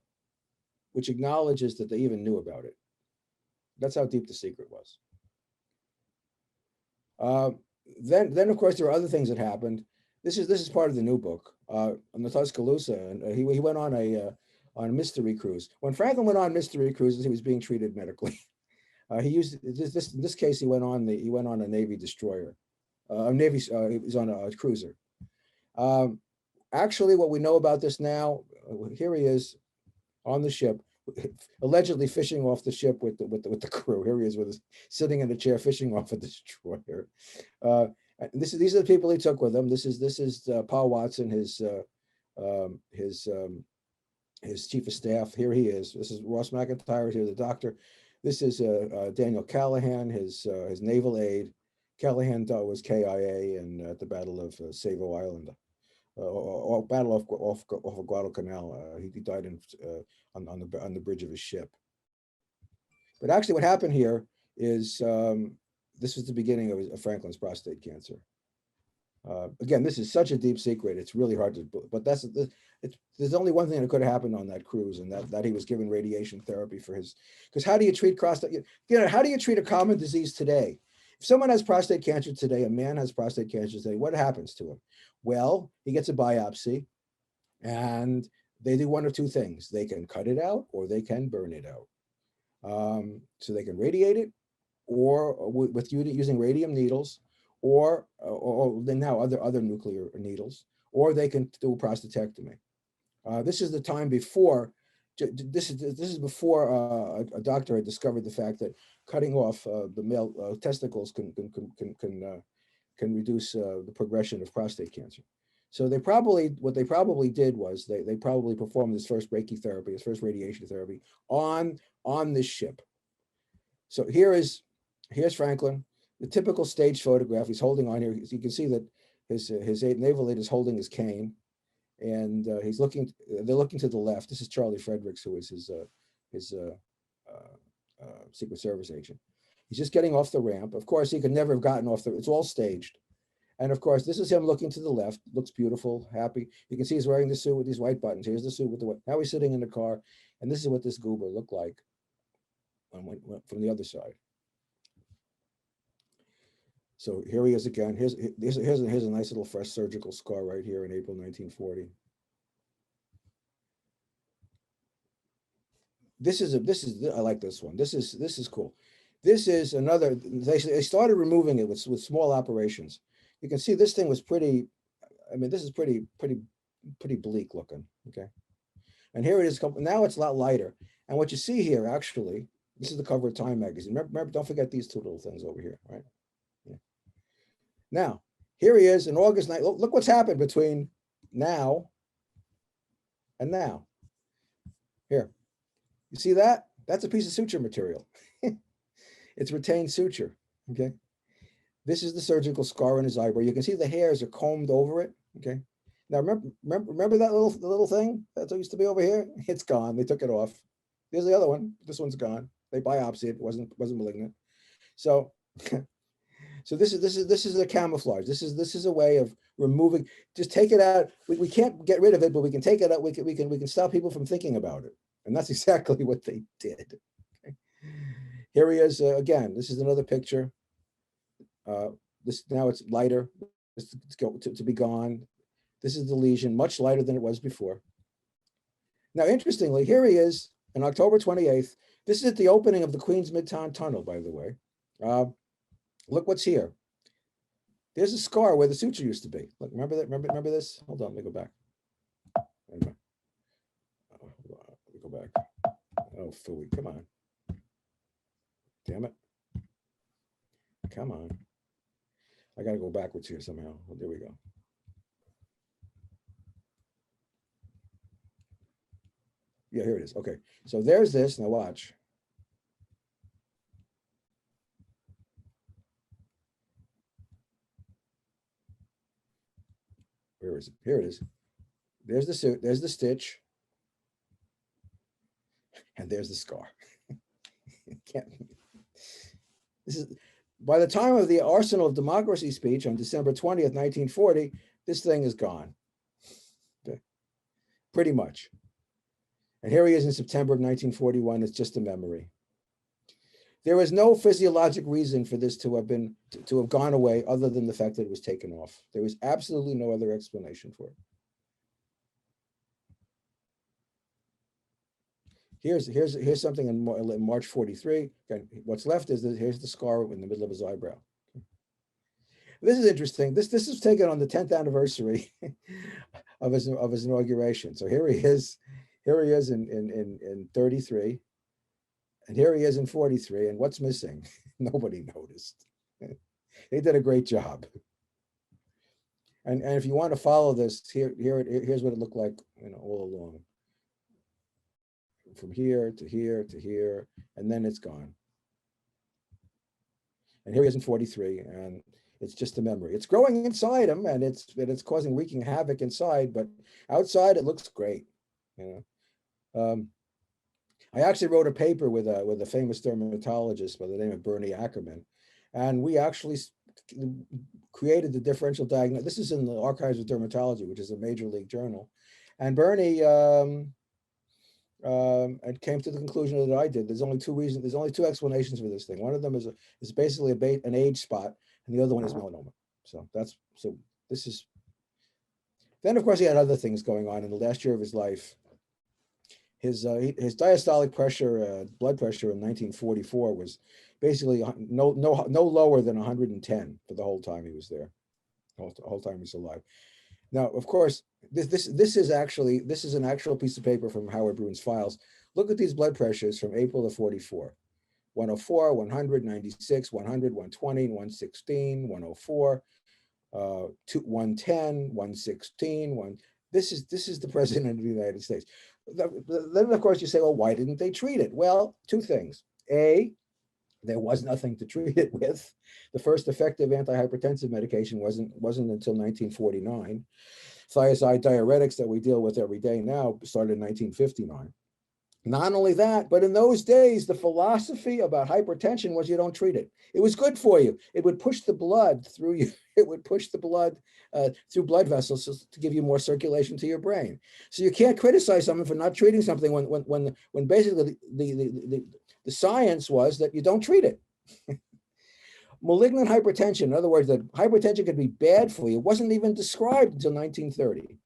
which acknowledges that they even knew about it. That's how deep the secret was. Then of course, there are other things that happened. This is part of the new book on the Tuscaloosa, and he went on a mystery cruise. When Franklin went on mystery cruises, he was being treated medically. He used this in this case. He went on a Navy destroyer, a Navy. He was on a cruiser. Actually, what we know about this now, here he is on the ship, allegedly fishing off the ship with the crew. Here he is sitting in a chair fishing off a destroyer. These are the people he took with him. This is Paul Watson, his chief of staff. Here he is. This is Ross McIntyre. Here, the doctor. This is Daniel Callahan, his naval aide. Callahan was KIA and at the Battle of Savo Island, or Battle off Guadalcanal. He died on the bridge of his ship. But actually, what happened here is this was the beginning of Franklin's prostate cancer. Again, this is such a deep secret; it's really hard to. But there's only one thing that could have happened on that cruise, and that he was given radiation therapy for his. Because how do you treat prostate? How do you treat a common disease today? If someone has prostate cancer today, a man has prostate cancer today, what happens to him? Well, he gets a biopsy, and they do one of two things: they can cut it out, or they can burn it out. So they can radiate it, or with using radium needles, or then now other nuclear needles, or they can do a prostatectomy. This is the time before. This is before a doctor had discovered the fact that cutting off the male testicles can reduce the progression of prostate cancer. So what they probably did was they probably performed this first brachytherapy, this first radiation therapy on this ship. So here's Franklin, the typical stage photograph. He's holding on here. You can see that his naval aide is holding his cane, and he's looking. They're looking to the left. This is Charlie Fredericks, who is his Secret Service agent. He's just getting off the ramp. Of course, he could never have gotten off it's all staged. And of course, this is him looking to the left. Looks beautiful, happy. You can see he's wearing the suit with these white buttons. Here's the suit with the white. Now he's sitting in the car, and this is what this goober looked like from the other side. So here he is again. Here's a nice little fresh surgical scar right here in April 1940. I like this one. This is cool. This is another. They started removing it with small operations. You can see this thing was pretty. I mean, this is pretty bleak looking. Okay, and here it is. Now it's a lot lighter. And what you see here, actually, this is the cover of Time magazine. Remember, don't forget these two little things over here, right? Yeah. Now, here he is in August 9th. Look what's happened between now and now. Here, you see that? That's a piece of suture material. It's retained suture. Okay. This is the surgical scar on his eyebrow. You can see the hairs are combed over it. Okay. Now remember that little thing that used to be over here? It's gone. They took it off. There's the other one. This one's gone. They biopsied it. It wasn't malignant. So so this is a camouflage. This is a way of removing. Just take it out. We can't get rid of it, but we can take it out. We can stop people from thinking about it, and that's exactly what they did. Okay. Here he is again. This is another picture. This now it's lighter. It's to be gone. This is the lesion, much lighter than it was before. Now, interestingly, here he is on October 28th. This is at the opening of the Queens Midtown Tunnel, by the way. Look what's here. There's a scar where the suture used to be. Look, remember that? Remember this? Hold on, let me go back. Let me go back. Oh, phooey, come on. Damn it. Come on. I got to go backwards here somehow. Well, there we go. Yeah, here it is. Okay, so there's this. Now watch. Where is it? Here it is. There's the suit, there's the stitch, and there's the scar. Can't, this is, by the time of the Arsenal of Democracy speech on December 20th, 1940, this thing is gone. Okay. Pretty much. And here he is in September of 1941. It's just a memory. There is no physiologic reason for this to have gone away other than the fact that it was taken off. There was absolutely no other explanation for it. Here's something in March 43. Okay, what's left is here's the scar in the middle of his eyebrow. This is interesting. This is taken on the 10th anniversary of his inauguration. So here he is in 33, and here he is in 43. And what's missing? Nobody noticed. They did a great job. And if you want to follow this, here's what it looked like, all along. From here to here to here, and then it's gone. And here he is in 43, and it's just a memory. It's growing inside him, and it's wreaking havoc inside, but outside it looks great. I actually wrote a paper with a famous dermatologist by the name of Bernie Ackerman, and we actually created the differential diagnosis. This is in the Archives of Dermatology, which is a major league journal, and Bernie and came to the conclusion that I did. There's only two explanations for this thing. One of them is basically an age spot, and the other one is melanoma. This is. Then of course he had other things going on in the last year of his life. His diastolic pressure, blood pressure in 1944 was basically no lower than 110 for the whole time he was there, the whole time he was alive. Now, of course, this is an actual piece of paper from Howard Broun's files. Look at these blood pressures from April of 44. 104, 100, 96, 100, 120, 116, 104, 110, 116, This is the president of the United States. Then, of course, you say, well, why didn't they treat it? Well, two things. A, there was nothing to treat it with. The first effective antihypertensive medication wasn't until 1949. Thiazide diuretics that we deal with every day now started in 1959. Not only that, but in those days, the philosophy about hypertension was you don't treat it. It was good for you. It would push the blood through you. It would push the blood through blood vessels to give you more circulation to your brain. So you can't criticize someone for not treating something when basically the science was that you don't treat it. Malignant hypertension, in other words, that hypertension could be bad for you, wasn't even described until 1930.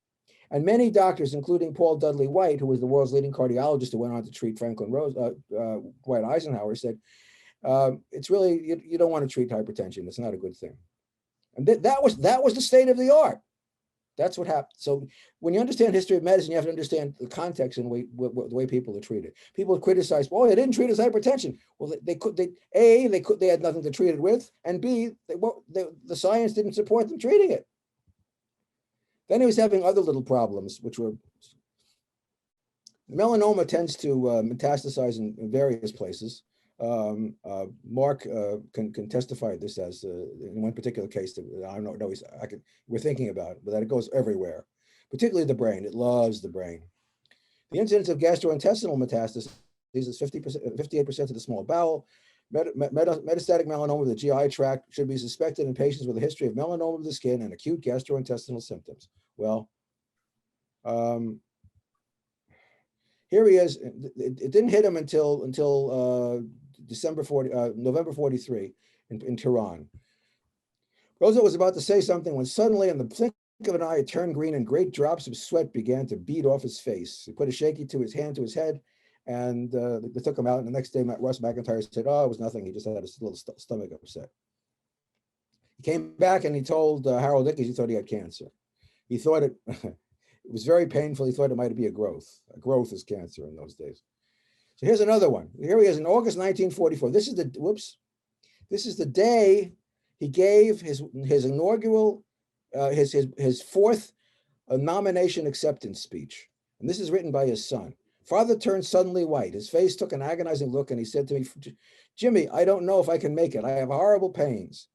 And many doctors, including Paul Dudley White, who was the world's leading cardiologist who went on to treat Dwight Eisenhower, said, it's really, you don't want to treat hypertension. It's not a good thing. And that was the state of the art. That's what happened. So when you understand history of medicine, you have to understand the context and the way people are treated. People criticize, well, they didn't treat as hypertension. Well, they had nothing to treat it with, and B, the science didn't support them treating it. Then he was having other little problems, which were melanoma tends to metastasize in various places. Mark can testify this as in one particular case that I don't know. We're thinking about, but that it goes everywhere, particularly the brain. It loves the brain. The incidence of gastrointestinal metastasis is 58% of the small bowel. Metastatic melanoma of the GI tract should be suspected in patients with a history of melanoma of the skin and acute gastrointestinal symptoms. Well, here he is. It didn't hit him until November 43 in Tehran. Roosevelt was about to say something when suddenly, in the blink of an eye, it turned green and great drops of sweat began to bead off his face. He put a shaky to his hand to his head, and they took him out. And the next day, Russ McIntyre said, "Oh, it was nothing. He just had a little stomach upset." He came back and he told Harold Ickes he thought he had cancer. He thought it was very painful. He thought it might be a growth. A growth is cancer in those days. So here's another one. Here he is in August 1944. This is the day he gave his inaugural, his fourth nomination acceptance speech. And this is written by his son. Father turned suddenly white. His face took an agonizing look, and he said to me, "Jimmy, I don't know if I can make it. I have horrible pains."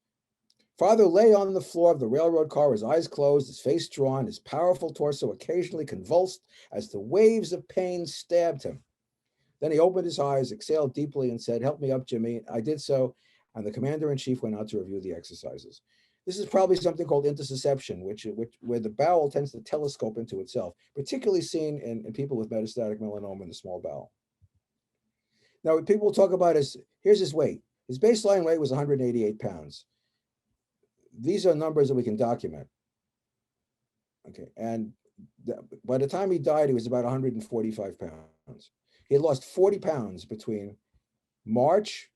Father lay on the floor of the railroad car, his eyes closed, his face drawn, his powerful torso occasionally convulsed as the waves of pain stabbed him. Then he opened his eyes, exhaled deeply, and said, "Help me up, Jimmy." I did so, and the commander-in-chief went out to review the exercises. This is probably something called intussusception, where the bowel tends to telescope into itself, particularly seen in people with metastatic melanoma in the small bowel. Now, what people talk about is, here's his weight. His baseline weight was 188 pounds. These are numbers that we can document. Okay, and by the time he died, he was about 145 pounds. He had lost 40 pounds between March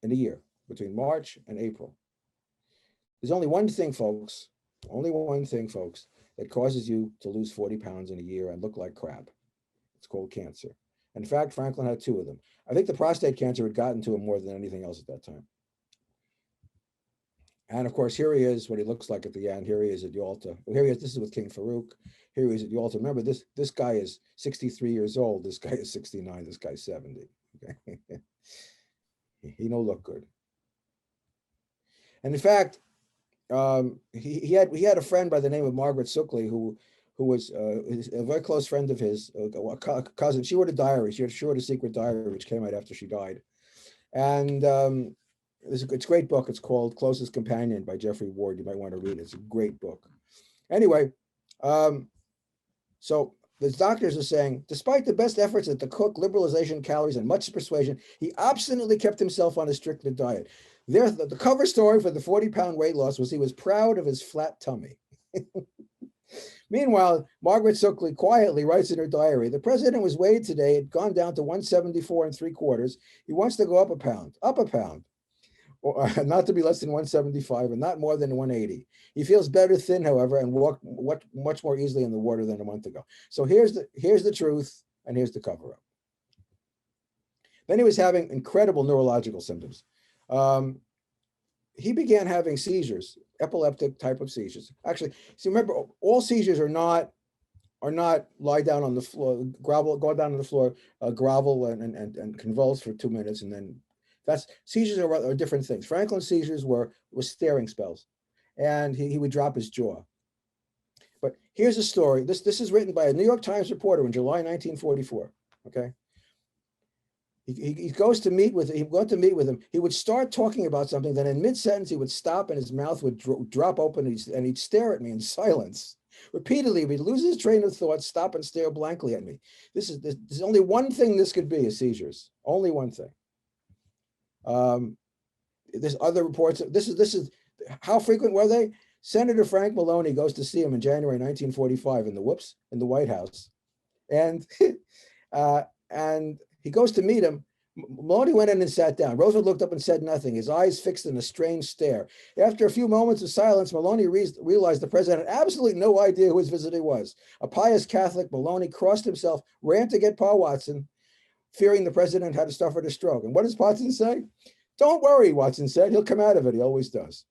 and a year, between March and April. There's only one thing, folks, that causes you to lose 40 pounds in a year and look like crap. It's called cancer. In fact, Franklin had two of them. I think the prostate cancer had gotten to him more than anything else at that time. And of course, here he is, what he looks like at the end. Here he is at Yalta. Well, here he is. This is with King Farouk. Here he is at Yalta. Remember, this guy is 63 years old. This guy is 69. This guy's 70. Okay, he don't look good. And in fact, he had a friend by the name of Margaret Suckley who was a very close friend of his, a cousin. She wrote a diary. She wrote a secret diary which came out after she died. And it's a great book. It's called Closest Companion by Jeffrey Ward. You might want to read it. It's a great book. Anyway, so the doctors are saying, despite the best efforts at the cook, liberalization, calories, and much persuasion, he obstinately kept himself on a strict diet. The cover story for the 40-pound weight loss was he was proud of his flat tummy. Meanwhile, Margaret Suckley quietly writes in her diary, the president was weighed today, had gone down to 174 3/4. He wants to go up a pound, or not to be less than 175 and not more than 180. He feels better thin, however, and walk much more easily in the water than a month ago. So here's the truth, and here's the cover-up. Then he was having incredible neurological symptoms. He began having seizures, epileptic type of seizures. Actually, see, remember, all seizures are not lie down on the floor, go down on the floor, grovel and convulse for 2 minutes, and then seizures are different things. Franklin's seizures were staring spells, and he would drop his jaw. But here's a story. This is written by a New York Times reporter in July 1944. Okay. He goes to meet with him. He would start talking about something, then in mid-sentence he would stop and his mouth would drop open and he'd stare at me in silence. Repeatedly, he'd lose his train of thought, stop and stare blankly at me. There's only one thing this could be, is seizures. Only one thing. There's other reports. This is how frequent were they? Senator Frank Maloney goes to see him in January 1945 in the White House, and he goes to meet him. Maloney went in and sat down. Roosevelt looked up and said nothing, his eyes fixed in a strange stare. After a few moments of silence, Maloney realized the president had absolutely no idea who his visitor was. A pious Catholic, Maloney crossed himself, ran to get Pa Watson, fearing the president had suffered a stroke. And what does Watson say? Don't worry, Watson said. He'll come out of it. He always does.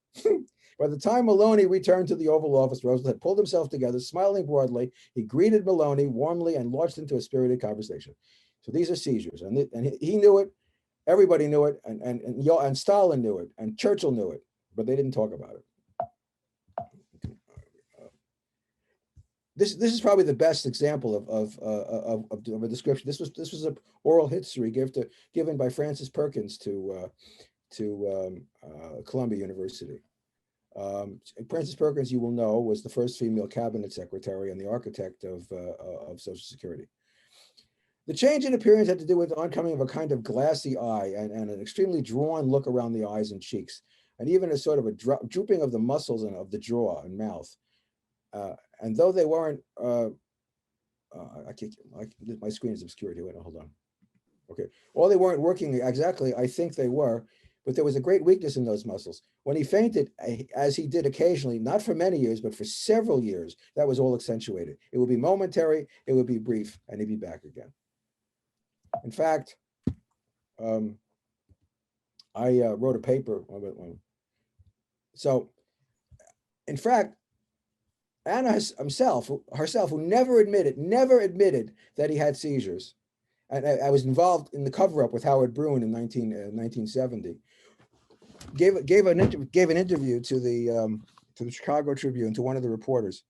By the time Maloney returned to the Oval Office, Roosevelt had pulled himself together, smiling broadly. He greeted Maloney warmly and launched into a spirited conversation. So these are seizures, and he knew it. Everybody knew it, and Stalin knew it, and Churchill knew it, but they didn't talk about it. This is probably the best example of a description. This was an oral history given by Frances Perkins to Columbia University. Frances Perkins, you will know, was the first female cabinet secretary and the architect of Social Security. The change in appearance had to do with the oncoming of a kind of glassy eye and an extremely drawn look around the eyes and cheeks, and even a sort of a drooping of the muscles and of the jaw and mouth. And though they weren't, my screen is obscured here. Wait, hold on. Okay, while they weren't working exactly, I think they were, but there was a great weakness in those muscles. When he fainted, as he did occasionally, not for many years, but for several years, that was all accentuated. It would be momentary, it would be brief, and he'd be back again. In fact, I wrote a paper. So, in fact, Anna herself, who never admitted that he had seizures, and I was involved in the cover-up with Howard Brune in 1970. gave an interview to the Chicago Tribune, to one of the reporters.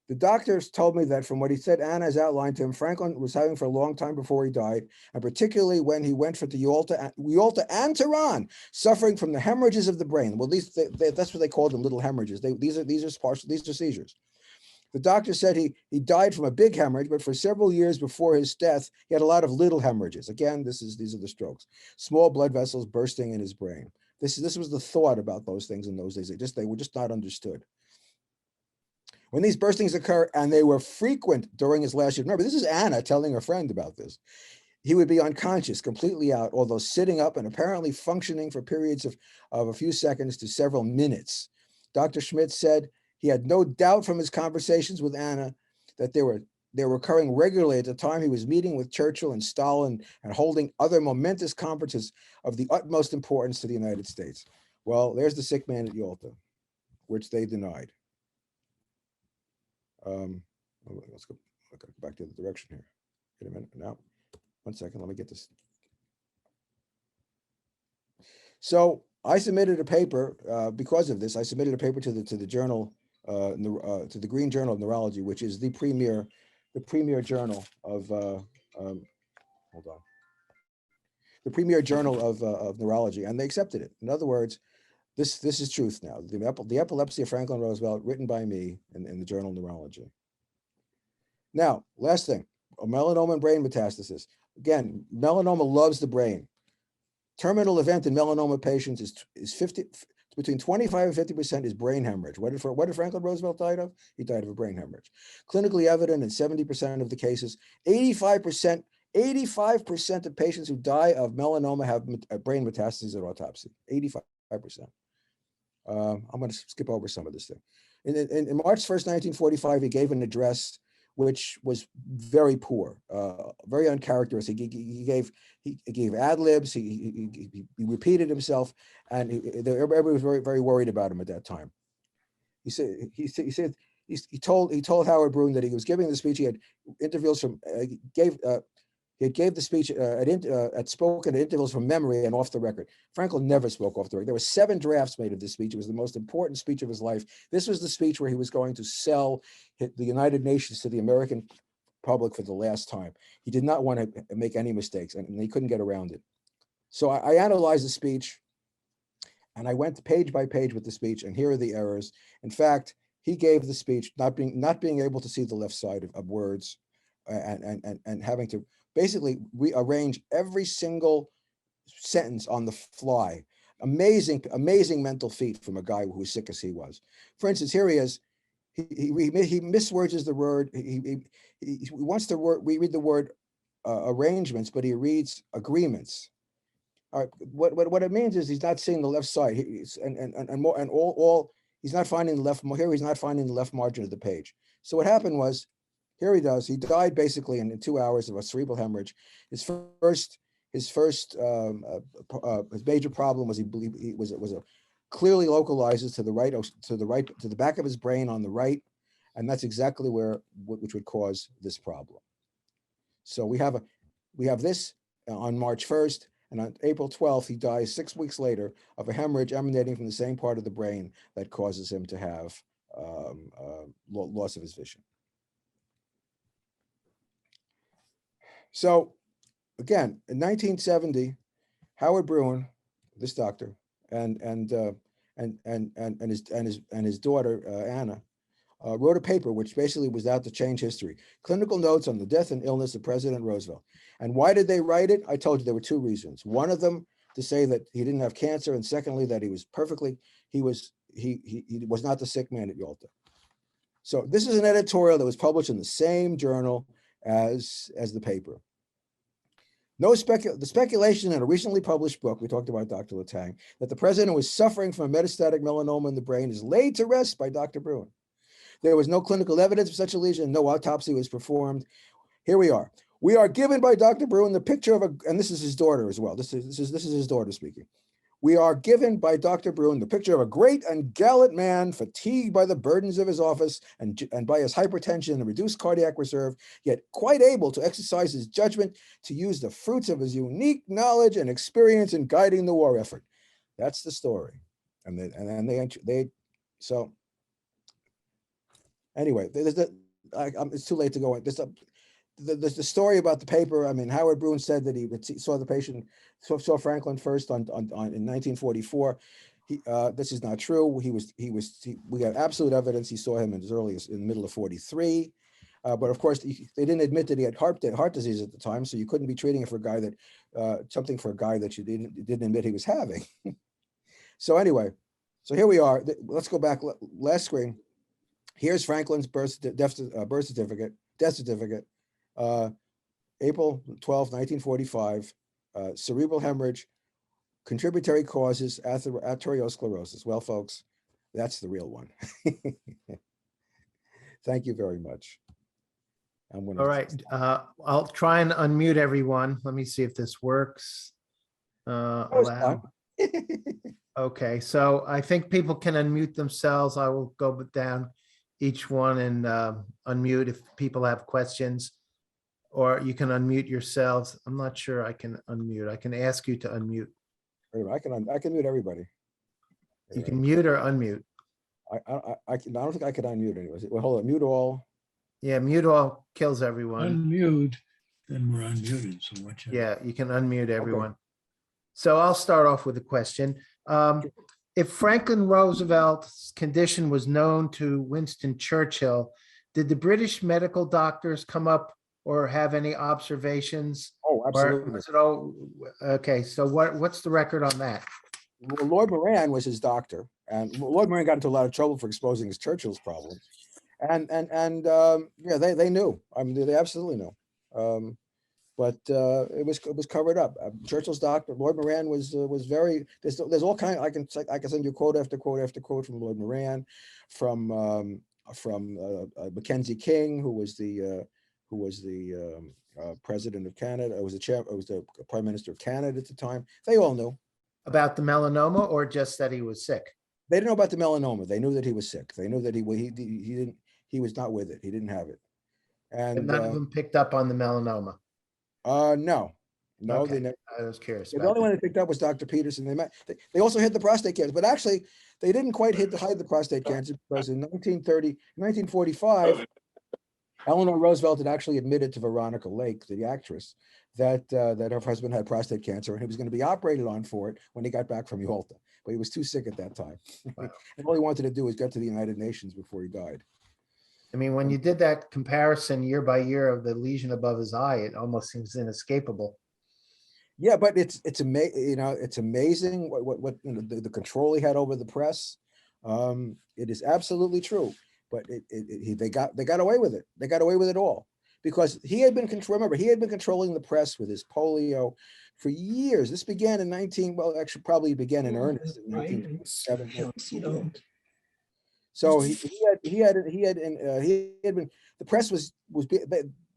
The doctors told me that from what he said, Anna has outlined to him, Franklin was having for a long time before he died, and particularly when he went for the Yalta and Tehran, suffering from the hemorrhages of the brain. Well, that's what they called them, little hemorrhages. These are seizures. The doctor said he died from a big hemorrhage, but for several years before his death, he had a lot of little hemorrhages. Again, these are the strokes, small blood vessels bursting in his brain. This was the thought about those things in those days. They were just not understood. When these burstings occur, and they were frequent during his last year, remember, this is Anna telling her friend about this, he would be unconscious, completely out, although sitting up and apparently functioning for periods of a few seconds to several minutes. Dr. Schmidt said he had no doubt from his conversations with Anna that they were occurring regularly at the time he was meeting with Churchill and Stalin and holding other momentous conferences of the utmost importance to the United States. Well, there's the sick man at Yalta, which they denied. Let's go back to the direction here. Wait a minute now. 1 second, let me get this. So I submitted a paper because of this. I submitted a paper to the journal, to the Green Journal of Neurology, which is the premier journal of hold on, the premier journal of neurology, and they accepted it. In other words, this is truth now. The epilepsy of Franklin Roosevelt, written by me in the Journal of Neurology. Now, last thing, a melanoma and brain metastasis. Again, melanoma loves the brain. Terminal event in melanoma patients is between 25 and 50% is brain hemorrhage. What did Franklin Roosevelt die of? He died of a brain hemorrhage. Clinically evident in 70% of the cases. 85% of patients who die of melanoma have brain metastases at autopsy. 85%. I'm going to skip over some of this thing. In March 1st, 1945, he gave an address which was very poor, very uncharacteristic. He gave ad libs. He repeated himself, and everybody was very, very worried about him at that time. He told Howard Brune that he was giving the speech. He had intervals from he gave the speech at spoken at intervals from memory and off the record. Franklin never spoke off the record. There were 7 drafts made of this speech. It was the most important speech of his life. This was the speech where he was going to sell the United Nations to the American public for the last time. He did not want to make any mistakes, and he couldn't get around it. So I analyzed the speech, and I went page by page with the speech, and here are the errors. In fact, he gave the speech not being able to see the left side of words, and having to basically rearrange every single sentence on the fly. Amazing mental feat from a guy who was sick as he was. For instance, here he is. He miswords the word. He wants the word. We read the word arrangements, but he reads agreements. All right, what it means is he's not seeing the left side. He's not finding the left. Here he's not finding the left margin of the page. So what happened was, here he does. He died basically in 2 hours of a cerebral hemorrhage. His major problem was he was clearly localizes to the back of his brain on the right, and that's exactly which would cause this problem. So we have this on March 1st, and on April 12th he dies 6 weeks later of a hemorrhage emanating from the same part of the brain that causes him to have loss of his vision. So again, in 1970, Howard Brune, this doctor, and his daughter Anna wrote a paper which basically was out to change history. Clinical notes on the death and illness of President Roosevelt. And why did they write it? I told you there were 2 reasons. One of them to say that he didn't have cancer, and secondly that he was not the sick man at Yalta. So this is an editorial that was published in the same journal as the paper. The speculation in a recently published book, we talked about Dr. Latang, that the president was suffering from a metastatic melanoma in the brain is laid to rest by Dr. Brune. There was no clinical evidence of such a lesion. No autopsy was performed. Here we are. We are given by Dr. Brune the picture of and this is his daughter as well. This is his daughter speaking. We are given by Dr. Brune the picture of a great and gallant man, fatigued by the burdens of his office and by his hypertension and reduced cardiac reserve, yet quite able to exercise his judgment to use the fruits of his unique knowledge and experience in guiding the war effort. That's the story. And then so anyway, it's too late to go in. There's the story about the paper. I mean, Howard Broun said that he saw the patient, saw Franklin first in 1944. This is not true. We have absolute evidence he saw him as early as in the middle of 43. But of course, they didn't admit that he had heart disease at the time, so you couldn't be treating it for a guy that you didn't admit he was having. So anyway, so here we are. Let's go back. Last screen. Here's Franklin's death certificate. April 12, 1945. Cerebral hemorrhage. Contributory causes, arteriosclerosis. Well, folks, that's the real one. Thank you very much. All right. I'll try and unmute everyone. Let me see if this works. Allow. Okay, so I think people can unmute themselves. I will go down each one and unmute if people have questions, or you can unmute yourselves. I'm not sure I can unmute. I can ask you to unmute. I can mute everybody. You can mute or unmute. I don't think I could unmute anyways. Well, hold on, mute all. Yeah, mute all kills everyone. Unmute, then we're unmuted, so watch out. Yeah, you can unmute everyone. Okay. So I'll start off with a question. If Franklin Roosevelt's condition was known to Winston Churchill, did the British medical doctors come up or have any observations? Oh, absolutely. Okay, so what's the record on that? Well, Lord Moran was his doctor, and Lord Moran got into a lot of trouble for exposing his Churchill's problems. And yeah, they knew. I mean, they absolutely knew. But it was covered up. Churchill's doctor, Lord Moran, was very. There's all kind. I can send you quote after quote after quote from Lord Moran, from Mackenzie King, who was the president of Canada. Was the prime minister of Canada at the time. They all knew about the melanoma, or just that he was sick. They didn't know about the melanoma. They knew that he was sick. They knew that he was not with it. He didn't have it. And none of them picked up on the melanoma. No, Okay. They never. I was curious. The only one that picked up was Dr. Peterson. They also hid the prostate cancer, but actually they didn't quite hide the prostate cancer, because in 1945, Eleanor Roosevelt had actually admitted to Veronica Lake, the actress, that her husband had prostate cancer and he was going to be operated on for it when he got back from Yalta, but he was too sick at that time. Wow. And all he wanted to do was get to the United Nations before he died. I mean, when you did that comparison year by year of the lesion above his eye, it almost seems inescapable. Yeah, but it's amazing what the control he had over the press. It is absolutely true. But they got away with it. They got away with it all, because he had been controlling the press with his polio for years. This began in probably began in earnest in 1907. So he had been, the press was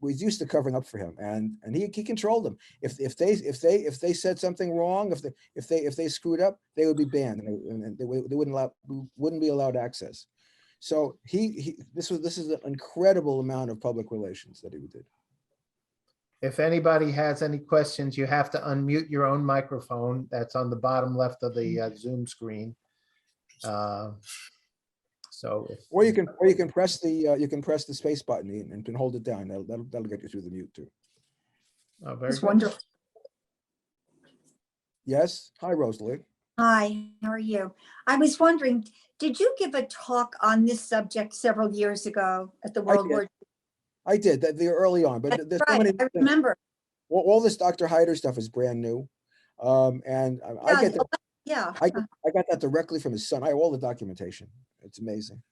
used to covering up for him, and he controlled them. If they said something wrong, if they screwed up, they would be banned, and they wouldn't be allowed access. So this is an incredible amount of public relations that he did. If anybody has any questions, you have to unmute your own microphone. That's on the bottom left of the Zoom screen. Or you can press the space button and can hold it down. That'll get you through the mute too. Oh, very It's good. wonderful. Yes. Hi, Rosalie. Hi, how are you? I was wondering, did you give a talk on this subject several years ago at the World War II? I did that early on, but there's so many. I remember. All this Dr. Hyder stuff is brand new, and I get that. Yeah, I got that directly from his son. I have all the documentation. It's amazing.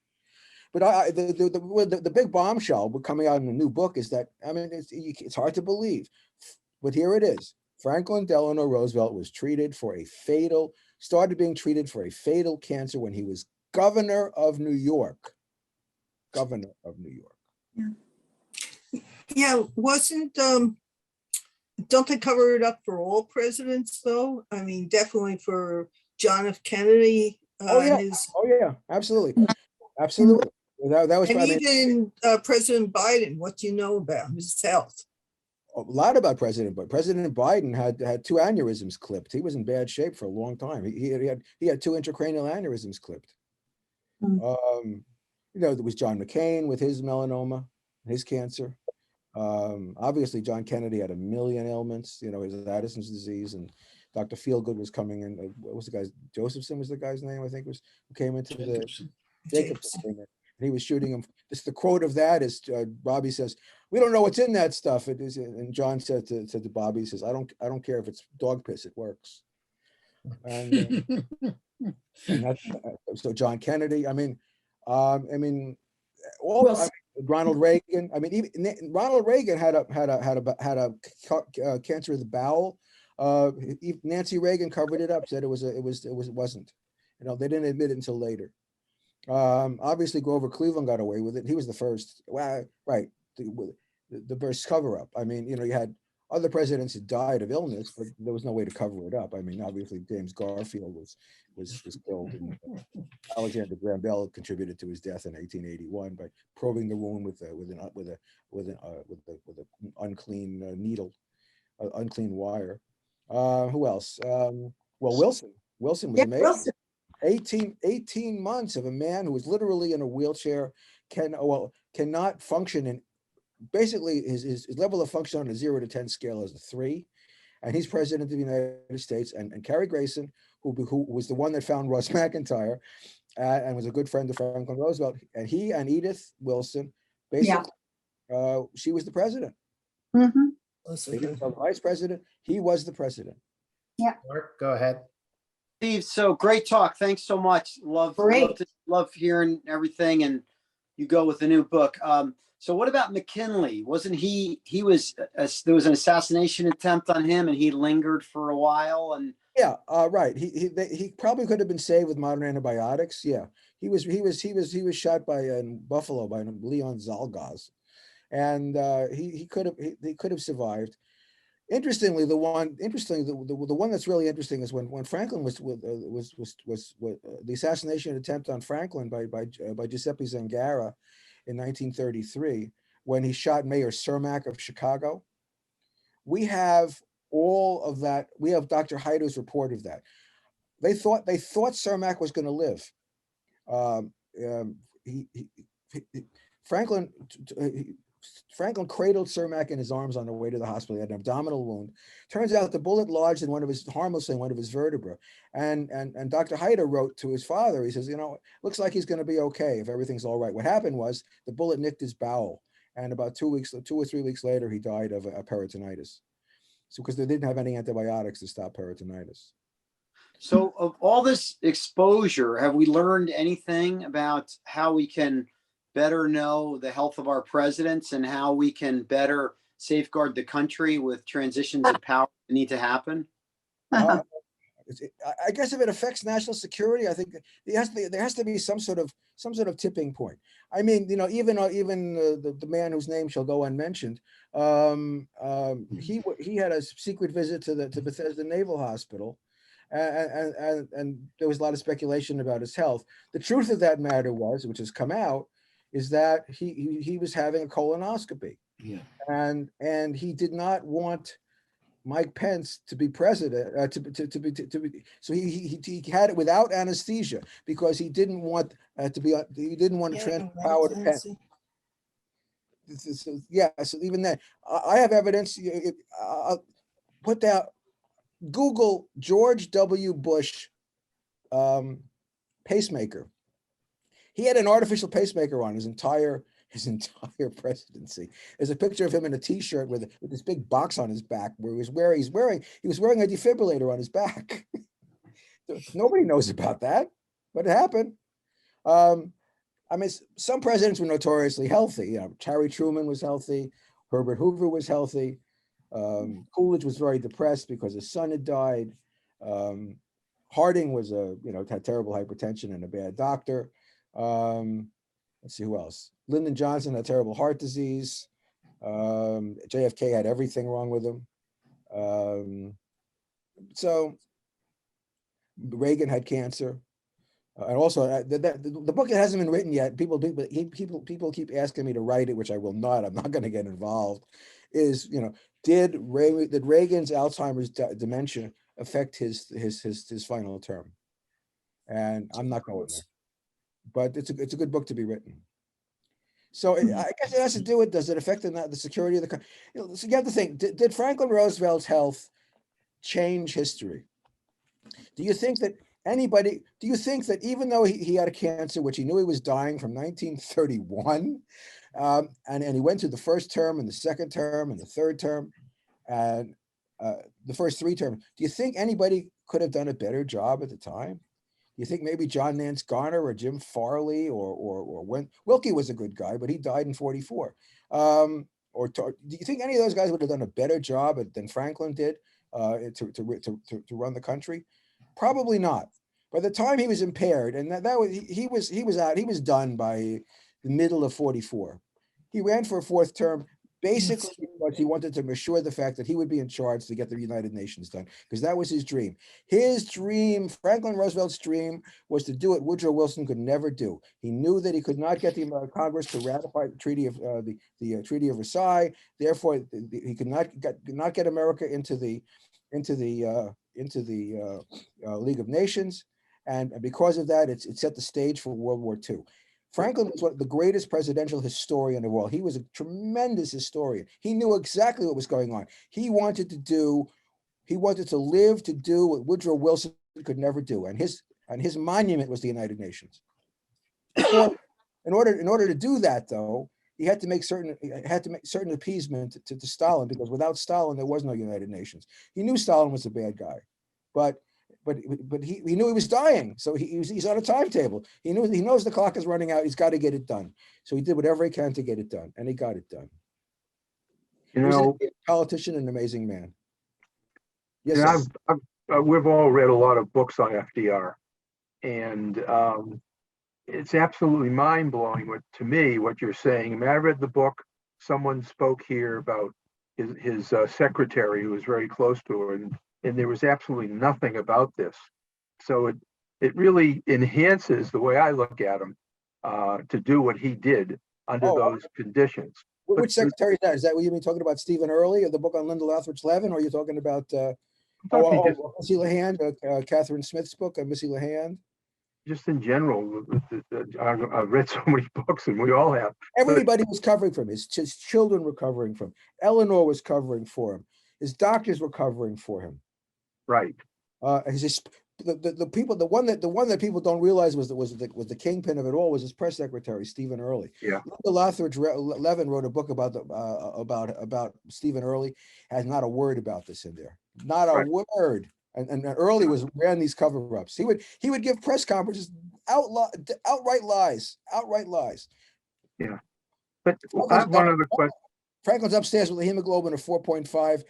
But the big bombshell coming out in the new book is that, I mean, it's hard to believe, but here it is. Franklin Delano Roosevelt was started being treated for a fatal cancer when he was governor of New York. Governor of New York. Yeah, don't they cover it up for all presidents though? I mean, definitely for John F. Kennedy. Oh yeah, absolutely. Absolutely. That was and even President Biden, what do you know about his health? a lot about but President Biden had two aneurysms clipped. He was in bad shape for a long time. He had two intracranial aneurysms clipped. Hmm. There was John McCain with his melanoma, his cancer. Obviously, John Kennedy had a million ailments. His Addison's disease, and Dr. Feelgood was coming in. What was the guy's? Josephson was the guy's name, I think, who came into Jacobson. Jacobson. He was shooting him. The quote of that is Bobby says, "We don't know what's in that stuff." It is, and John said to Bobby, he says, "I don't care if it's dog piss. It works." And, so John Kennedy. All Ronald Reagan. Even Ronald Reagan had a cancer of the bowel. Nancy Reagan covered it up, said it wasn't. They didn't admit it until later. Obviously, Grover Cleveland got away with it. He was the first. Well, right, the first cover up. You had other presidents who died of illness, but there was no way to cover it up. Obviously, James Garfield was killed, and Alexander Graham Bell contributed to his death in 1881 by probing the wound with an unclean needle, unclean wire. Who else? Wilson. Wilson was amazing. Wilson. 18 months of a man who was literally in a wheelchair, cannot function, and basically his level of function on a 0 to 10 scale is a 3, and he's president of the United States. And Cary Grayson, who was the one that found Russ McIntyre, and was a good friend of Franklin Roosevelt, and he and Edith Wilson, basically, she was the president. Mhm. They didn't tell the vice president, he was the president. Mark, go ahead. Steve, so great talk. Thanks so much. Great. Love hearing everything, and you go with the new book. So what about McKinley? Wasn't there was an assassination attempt on him, and he lingered for a while? And right. He probably could have been saved with modern antibiotics. Yeah, he was shot in Buffalo by Leon Zalgaz, and he could have survived. Interestingly, the one that's really interesting is when Franklin was the assassination attempt on Franklin by Giuseppe Zangara in 1933, when he shot Mayor Cermak of Chicago. We have all of that. We have Dr. Heider's report of that. They thought Cermak was going to live. Franklin cradled Cermak in his arms on the way to the hospital. He had an abdominal wound. Turns out the bullet lodged in one of his vertebrae. And Dr. Heider wrote to his father. He says, looks like he's going to be okay if everything's all right. What happened was the bullet nicked his bowel, and about 2 or 3 weeks later, he died of a peritonitis. So because they didn't have any antibiotics to stop peritonitis. so of all this exposure, have we learned anything about how we can better know the health of our presidents and how we can better safeguard the country with transitions of power that need to happen? I guess if it affects national security, I think there has to be some sort of tipping point. Even the man whose name shall go unmentioned, he had a secret visit to Bethesda Naval Hospital, and there was a lot of speculation about his health. The truth of that matter which has come out, is that he was having a colonoscopy. Yeah. And he did not want Mike Pence to be president, so he had it without anesthesia because he didn't want to transfer power to Pence. So even that, I have evidence. I'll put down, Google George W. Bush pacemaker. He had an artificial pacemaker on his entire presidency. There's a picture of him in a T-shirt with this big box on his back where he was wearing a defibrillator on his back. Nobody knows about that, but it happened. Some presidents were notoriously healthy. Harry Truman was healthy. Herbert Hoover was healthy. Coolidge was very depressed because his son had died. Harding was had terrible hypertension and a bad doctor. Let's see who else. Lyndon Johnson had terrible heart disease. JFK had everything wrong with him. So Reagan had cancer. And also the book hasn't been written yet. People keep asking me to write it, which I will not. I'm not going to get involved. is, did Reagan's Alzheimer's dementia affect his final term? And I'm not going there, but it's a good book to be written. So I guess it has to do with, does it affect the security of the country? So you have to think, did Franklin Roosevelt's health change history? Do you think that even though he had a cancer, which he knew he was dying from 1931, and he went through the first term and the second term and the third term and the first three terms, do you think anybody could have done a better job at the time? You think maybe John Nance Garner or Jim Farley or when Wilkie was a good guy, but he died in 44. Do you think any of those guys would have done a better job than Franklin did to run the country? Probably not. By the time he was impaired, and he was done by the middle of 44. He ran for a fourth term, basically because he wanted to assure the fact that he would be in charge to get the United Nations done, because that was his dream. His dream, Franklin Roosevelt's dream, was to do what Woodrow Wilson could never do. He knew that he could not get the Congress to ratify the Treaty of the Treaty of Versailles. Therefore, he could not get America into the League of Nations, and because of that, it set the stage for World War II. Franklin was one of the greatest presidential historian in the world. He was a tremendous historian. He knew exactly what was going on. He wanted to live to do what Woodrow Wilson could never do, and his monument was the United Nations. In order to do that, though, he had to make certain appeasement to Stalin, because without Stalin there was no United Nations. He knew Stalin was a bad guy, but he knew he was dying, so he's on a timetable. He knows the clock is running out. He's got to get it done. So he did whatever he can to get it done, and he got it done. He was a politician, an amazing man. Yes, yeah, we've all read a lot of books on FDR, and it's absolutely mind-blowing to me what you're saying. I mean, I read the book. Someone spoke here about his secretary, who was very close to her, and there was absolutely nothing about this. So it really enhances the way I look at him to do what he did under those conditions. Which secretary is that? Is that what you mean talking about, Stephen Early, or the book on Linda Louthridge Levin, or are you talking about Missy Lehand, Catherine Smith's book, Missy Lehand? Just in general, I've read so many books, and we all have. Everybody was covering from his children were covering from. Eleanor was covering for him. His doctors were covering for him. Right. The one that people don't realize was the kingpin of it all was his press secretary, Stephen Early. Yeah. Linda Louthridge Levin wrote a book about Stephen Early. Has not a word about this in there. Not a word. And Early ran these cover-ups. He would give press conferences outright lies. Yeah. But I have one other question. Franklin's upstairs with a hemoglobin of 4.5.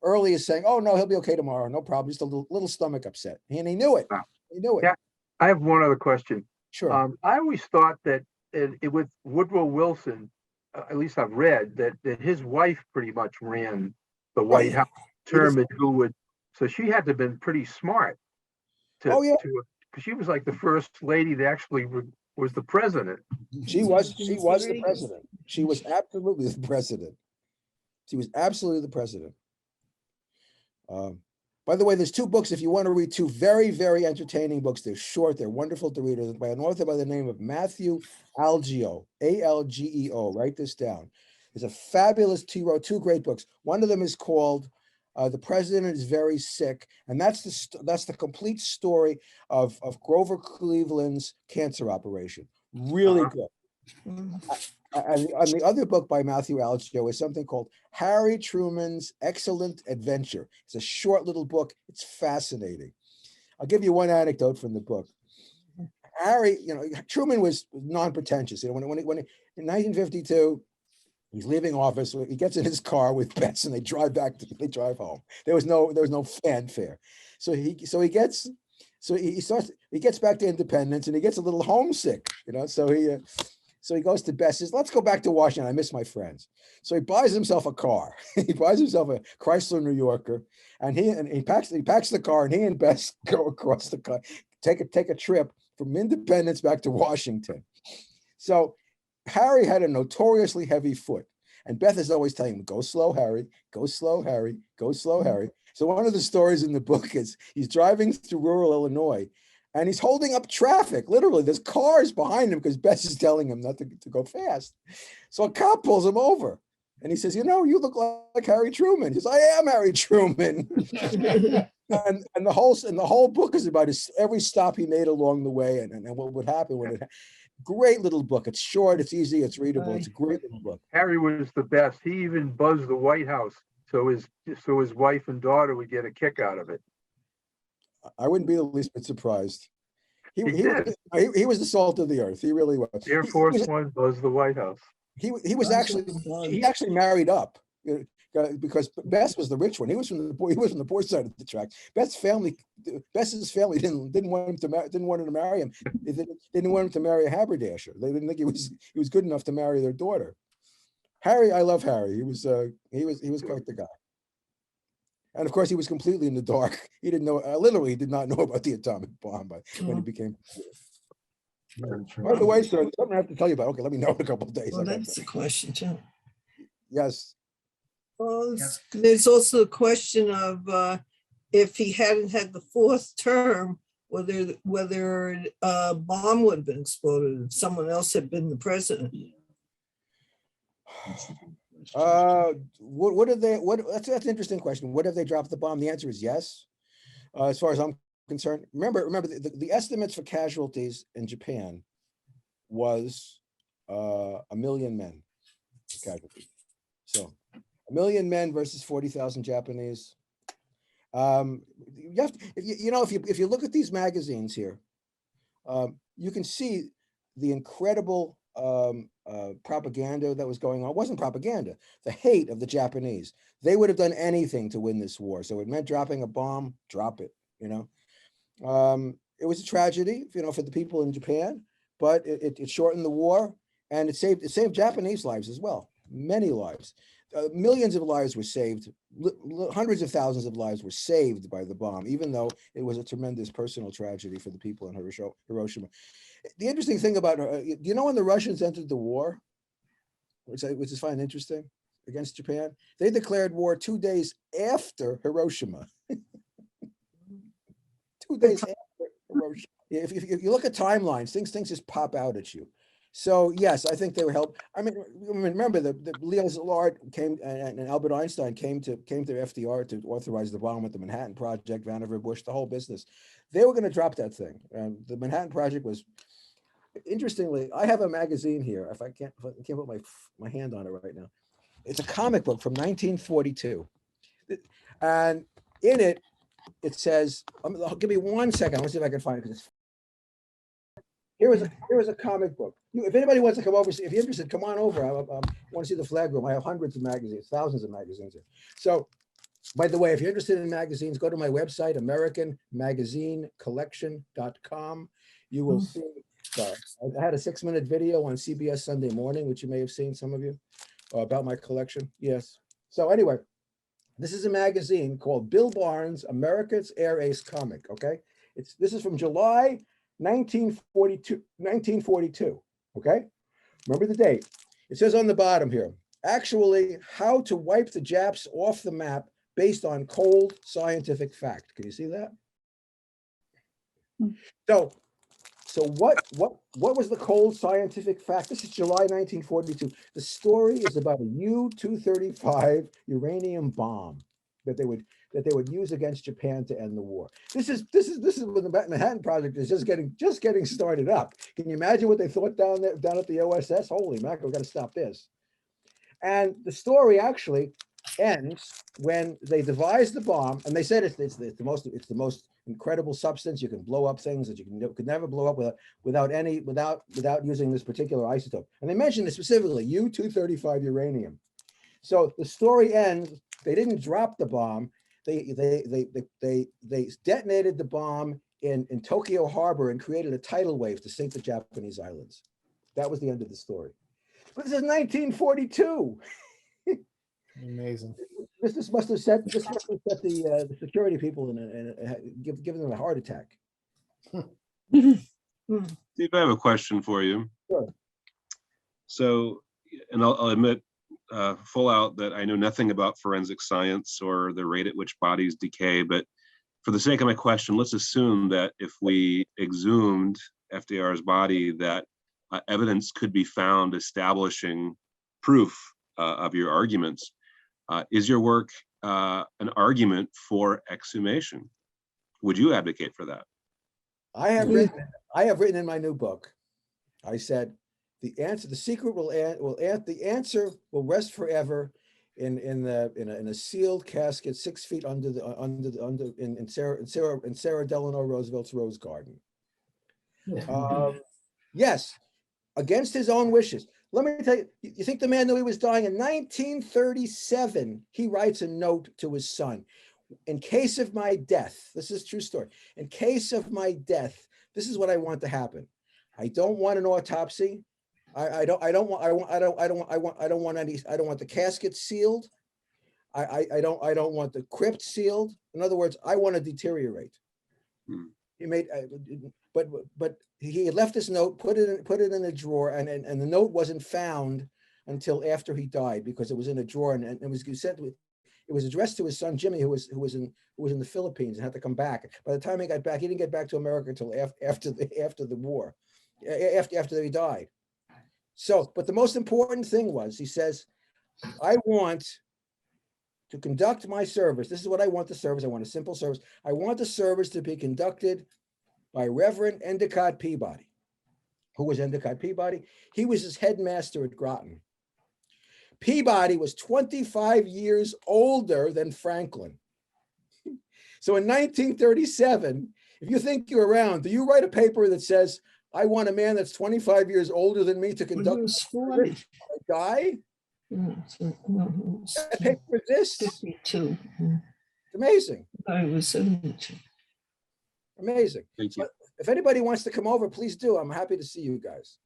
Early is saying, "Oh no, he'll be okay tomorrow. No problem. Just a little stomach upset." And he knew it. He knew it. Yeah. I have one other question. Sure. I always thought that with Woodrow Wilson, at least I've read that his wife pretty much ran the White House term, and so she had to have been pretty smart. Because she was like the first lady that actually was the president. She was the president. She was absolutely the president. She was absolutely the president. By the way, there's two books if you want to read, two very, very entertaining books. They're short, they're wonderful to read. By an author by the name of Matthew Algeo, Algeo. Write this down. It's a fabulous. He wrote two great books. One of them is called "The President is Very Sick," and that's the complete story of Grover Cleveland's cancer operation. Really good. And the other book by Matthew Algeo is something called Harry Truman's Excellent Adventure. It's a short little book. It's fascinating. I'll give you one anecdote from the book. Harry, Truman was non-pretentious. When in 1952, he's leaving office. He gets in his car with Bets, and they drive home. There was no fanfare. So he gets back to Independence, and he gets a little homesick. So he goes to Bess, says, "Let's go back to Washington. I miss my friends." So he buys himself a car. He buys himself a Chrysler New Yorker, and he packs the car, and he and Bess go across the car, take a trip from Independence back to Washington. So Harry had a notoriously heavy foot, And Beth is always telling him, go slow, Harry, go slow, Harry, go slow, Harry. So one of the stories in the book is he's driving through rural Illinois and he's holding up traffic. Literally, there's cars behind him because Beth is telling him not to go fast. So a cop pulls him over and he says, you know, you look like Harry Truman. He says, I am Harry Truman. and the whole book is about every stop he made along the way and what would happen when it. Great little book. It's short, it's easy, it's readable. It's a great little book. Harry was the best. He even buzzed the White House so his wife and daughter would get a kick out of it. I wouldn't be the least bit surprised. He did. was the salt of the earth. He really was. Air Force One buzzed the White House. He actually married up because Bess was the rich one. He was from the poor side of the tracks. Bess's family didn't want him to marry him. They didn't want him to marry a haberdasher. They didn't think he was good enough to marry their daughter. Harry, I love Harry. He was quite the guy. And of course, he was completely in the dark. He didn't know, literally did not know about the atomic bomb when he became. By the way, sir, there's something I have to tell you about. Okay, let me know in a couple of days. Well, that's the question too. Yes. Well, there's also a question of if he hadn't had the fourth term, whether a bomb would have been exploded if someone else had been the president. What did they? That's an interesting question. What if they dropped the bomb? The answer is yes. As far as I'm concerned, remember the estimates for casualties in Japan was 1 million men casualties. So 1 million men versus 40,000 Japanese. You have to, if you look at these magazines here, you can see the incredible propaganda that was going on. It wasn't propaganda, the hate of the Japanese. They would have done anything to win this war. So it meant dropping a bomb, drop it, It was a tragedy, for the people in Japan, but it shortened the war and it saved Japanese lives as well. Many lives. Millions of lives were saved. Hundreds of thousands of lives were saved by the bomb, even though it was a tremendous personal tragedy for the people in Hiroshima. The interesting thing about, do you know when the Russians entered the war, which is fine, interesting, against Japan? They declared war 2 days after Hiroshima. 2 days after Hiroshima. If you look at timelines, things just pop out at you. So yes, I think they were helped. I mean, remember the Leo Szilard came and Albert Einstein came to FDR to authorize the bomb with the Manhattan Project, Vannevar Bush, the whole business. They were going to drop that thing. The Manhattan Project was, interestingly, I have a magazine here. If I can't put my hand on it right now. It's a comic book from 1942, and in it says, give me 1 second. Let's see if I can find it. Here is a comic book. If anybody wants to come over, if you're interested, come on over. I want to see the flag room. I have hundreds of magazines, thousands of magazines here. So, by the way, if you're interested in magazines, go to my website, AmericanMagazineCollection.com. You will see. I had a 6-minute video on CBS Sunday Morning, which you may have seen, some of you, about my collection. Yes. So anyway, this is a magazine called Bill Barnes' America's Air Ace Comic. Okay, this is from July 1942. Okay, remember the date. It says on the bottom here, actually, how to wipe the Japs off the map based on cold scientific fact. Can you see that? So what was the cold scientific fact? This is July 1942. The story is about a U-235 uranium bomb that they would use against Japan to end the war. This is when the Manhattan Project is just getting started up. Can you imagine what they thought down at the OSS? Holy mackerel, we've got to stop this. And the story actually ends when they devised the bomb, and they said it's the most incredible substance. You can blow up things that you could never blow up without using this particular isotope. And they mentioned it specifically, U-235 uranium. So the story ends. They didn't drop the bomb. They detonated the bomb in Tokyo Harbor and created a tidal wave to sink the Japanese islands. That was the end of the story. But this is 1942. Amazing. This must have set the security people and given them a heart attack. Steve, I have a question for you. Sure. So, and I'll admit, full out that I know nothing about forensic science or the rate at which bodies decay, but for the sake of my question, let's assume that if we exhumed FDR's body, that evidence could be found establishing proof of your arguments. Is your work an argument for exhumation? Would you advocate for that? I have written in my new book, I said, the answer will rest forever in a sealed casket 6 feet in Sarah Delano Roosevelt's rose garden. Yes, against his own wishes. Let me tell you, you think the man knew he was dying? In 1937, he writes a note to his son. In case of my death, this is a true story. In case of my death, this is what I want to happen. I don't want an autopsy. I don't want the casket sealed. I don't want the crypt sealed. In other words, I want to deteriorate. He made, but he had left this note, put it in a drawer, and the note wasn't found until after he died because it was in a drawer and it was sent. It was addressed to his son Jimmy, who was in the Philippines and had to come back. By the time he got back, he didn't get back to America until after the war, after he died. So, but the most important thing was, he says, I want to conduct my service. This is what I want the service. I want a simple service. I want the service to be conducted by Reverend Endicott Peabody. Who was Endicott Peabody? He was his headmaster at Groton. Peabody was 25 years older than Franklin. So in 1937, if you think you're around, do you write a paper that says, I want a man that's 25 years older than me to conduct a guy? That paper exists. 52. It's amazing. I was 72. Amazing. Thank you. But if anybody wants to come over, please do. I'm happy to see you guys.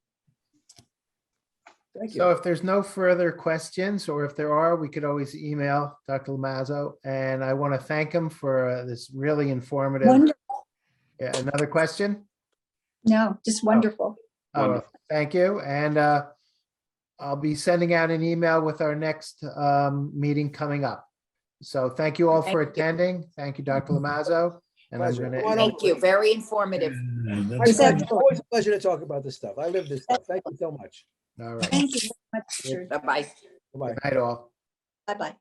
Thank you. So if there's no further questions, or if there are, we could always email Dr. Lomazow. And I want to thank him for this really informative. Wonderful. Yeah, another question? No, just wonderful. Oh, well, thank you. And I'll be sending out an email with our next meeting coming up. So thank you all for attending. Thank you, Dr. Lomazow. And I'm Pleasure. going to. Thank you. Very informative. It's always a pleasure to talk about this stuff. I live this stuff. Thank you so much. All right. Thank you very much. Bye-bye. Bye-bye. Good night, all. Bye-bye.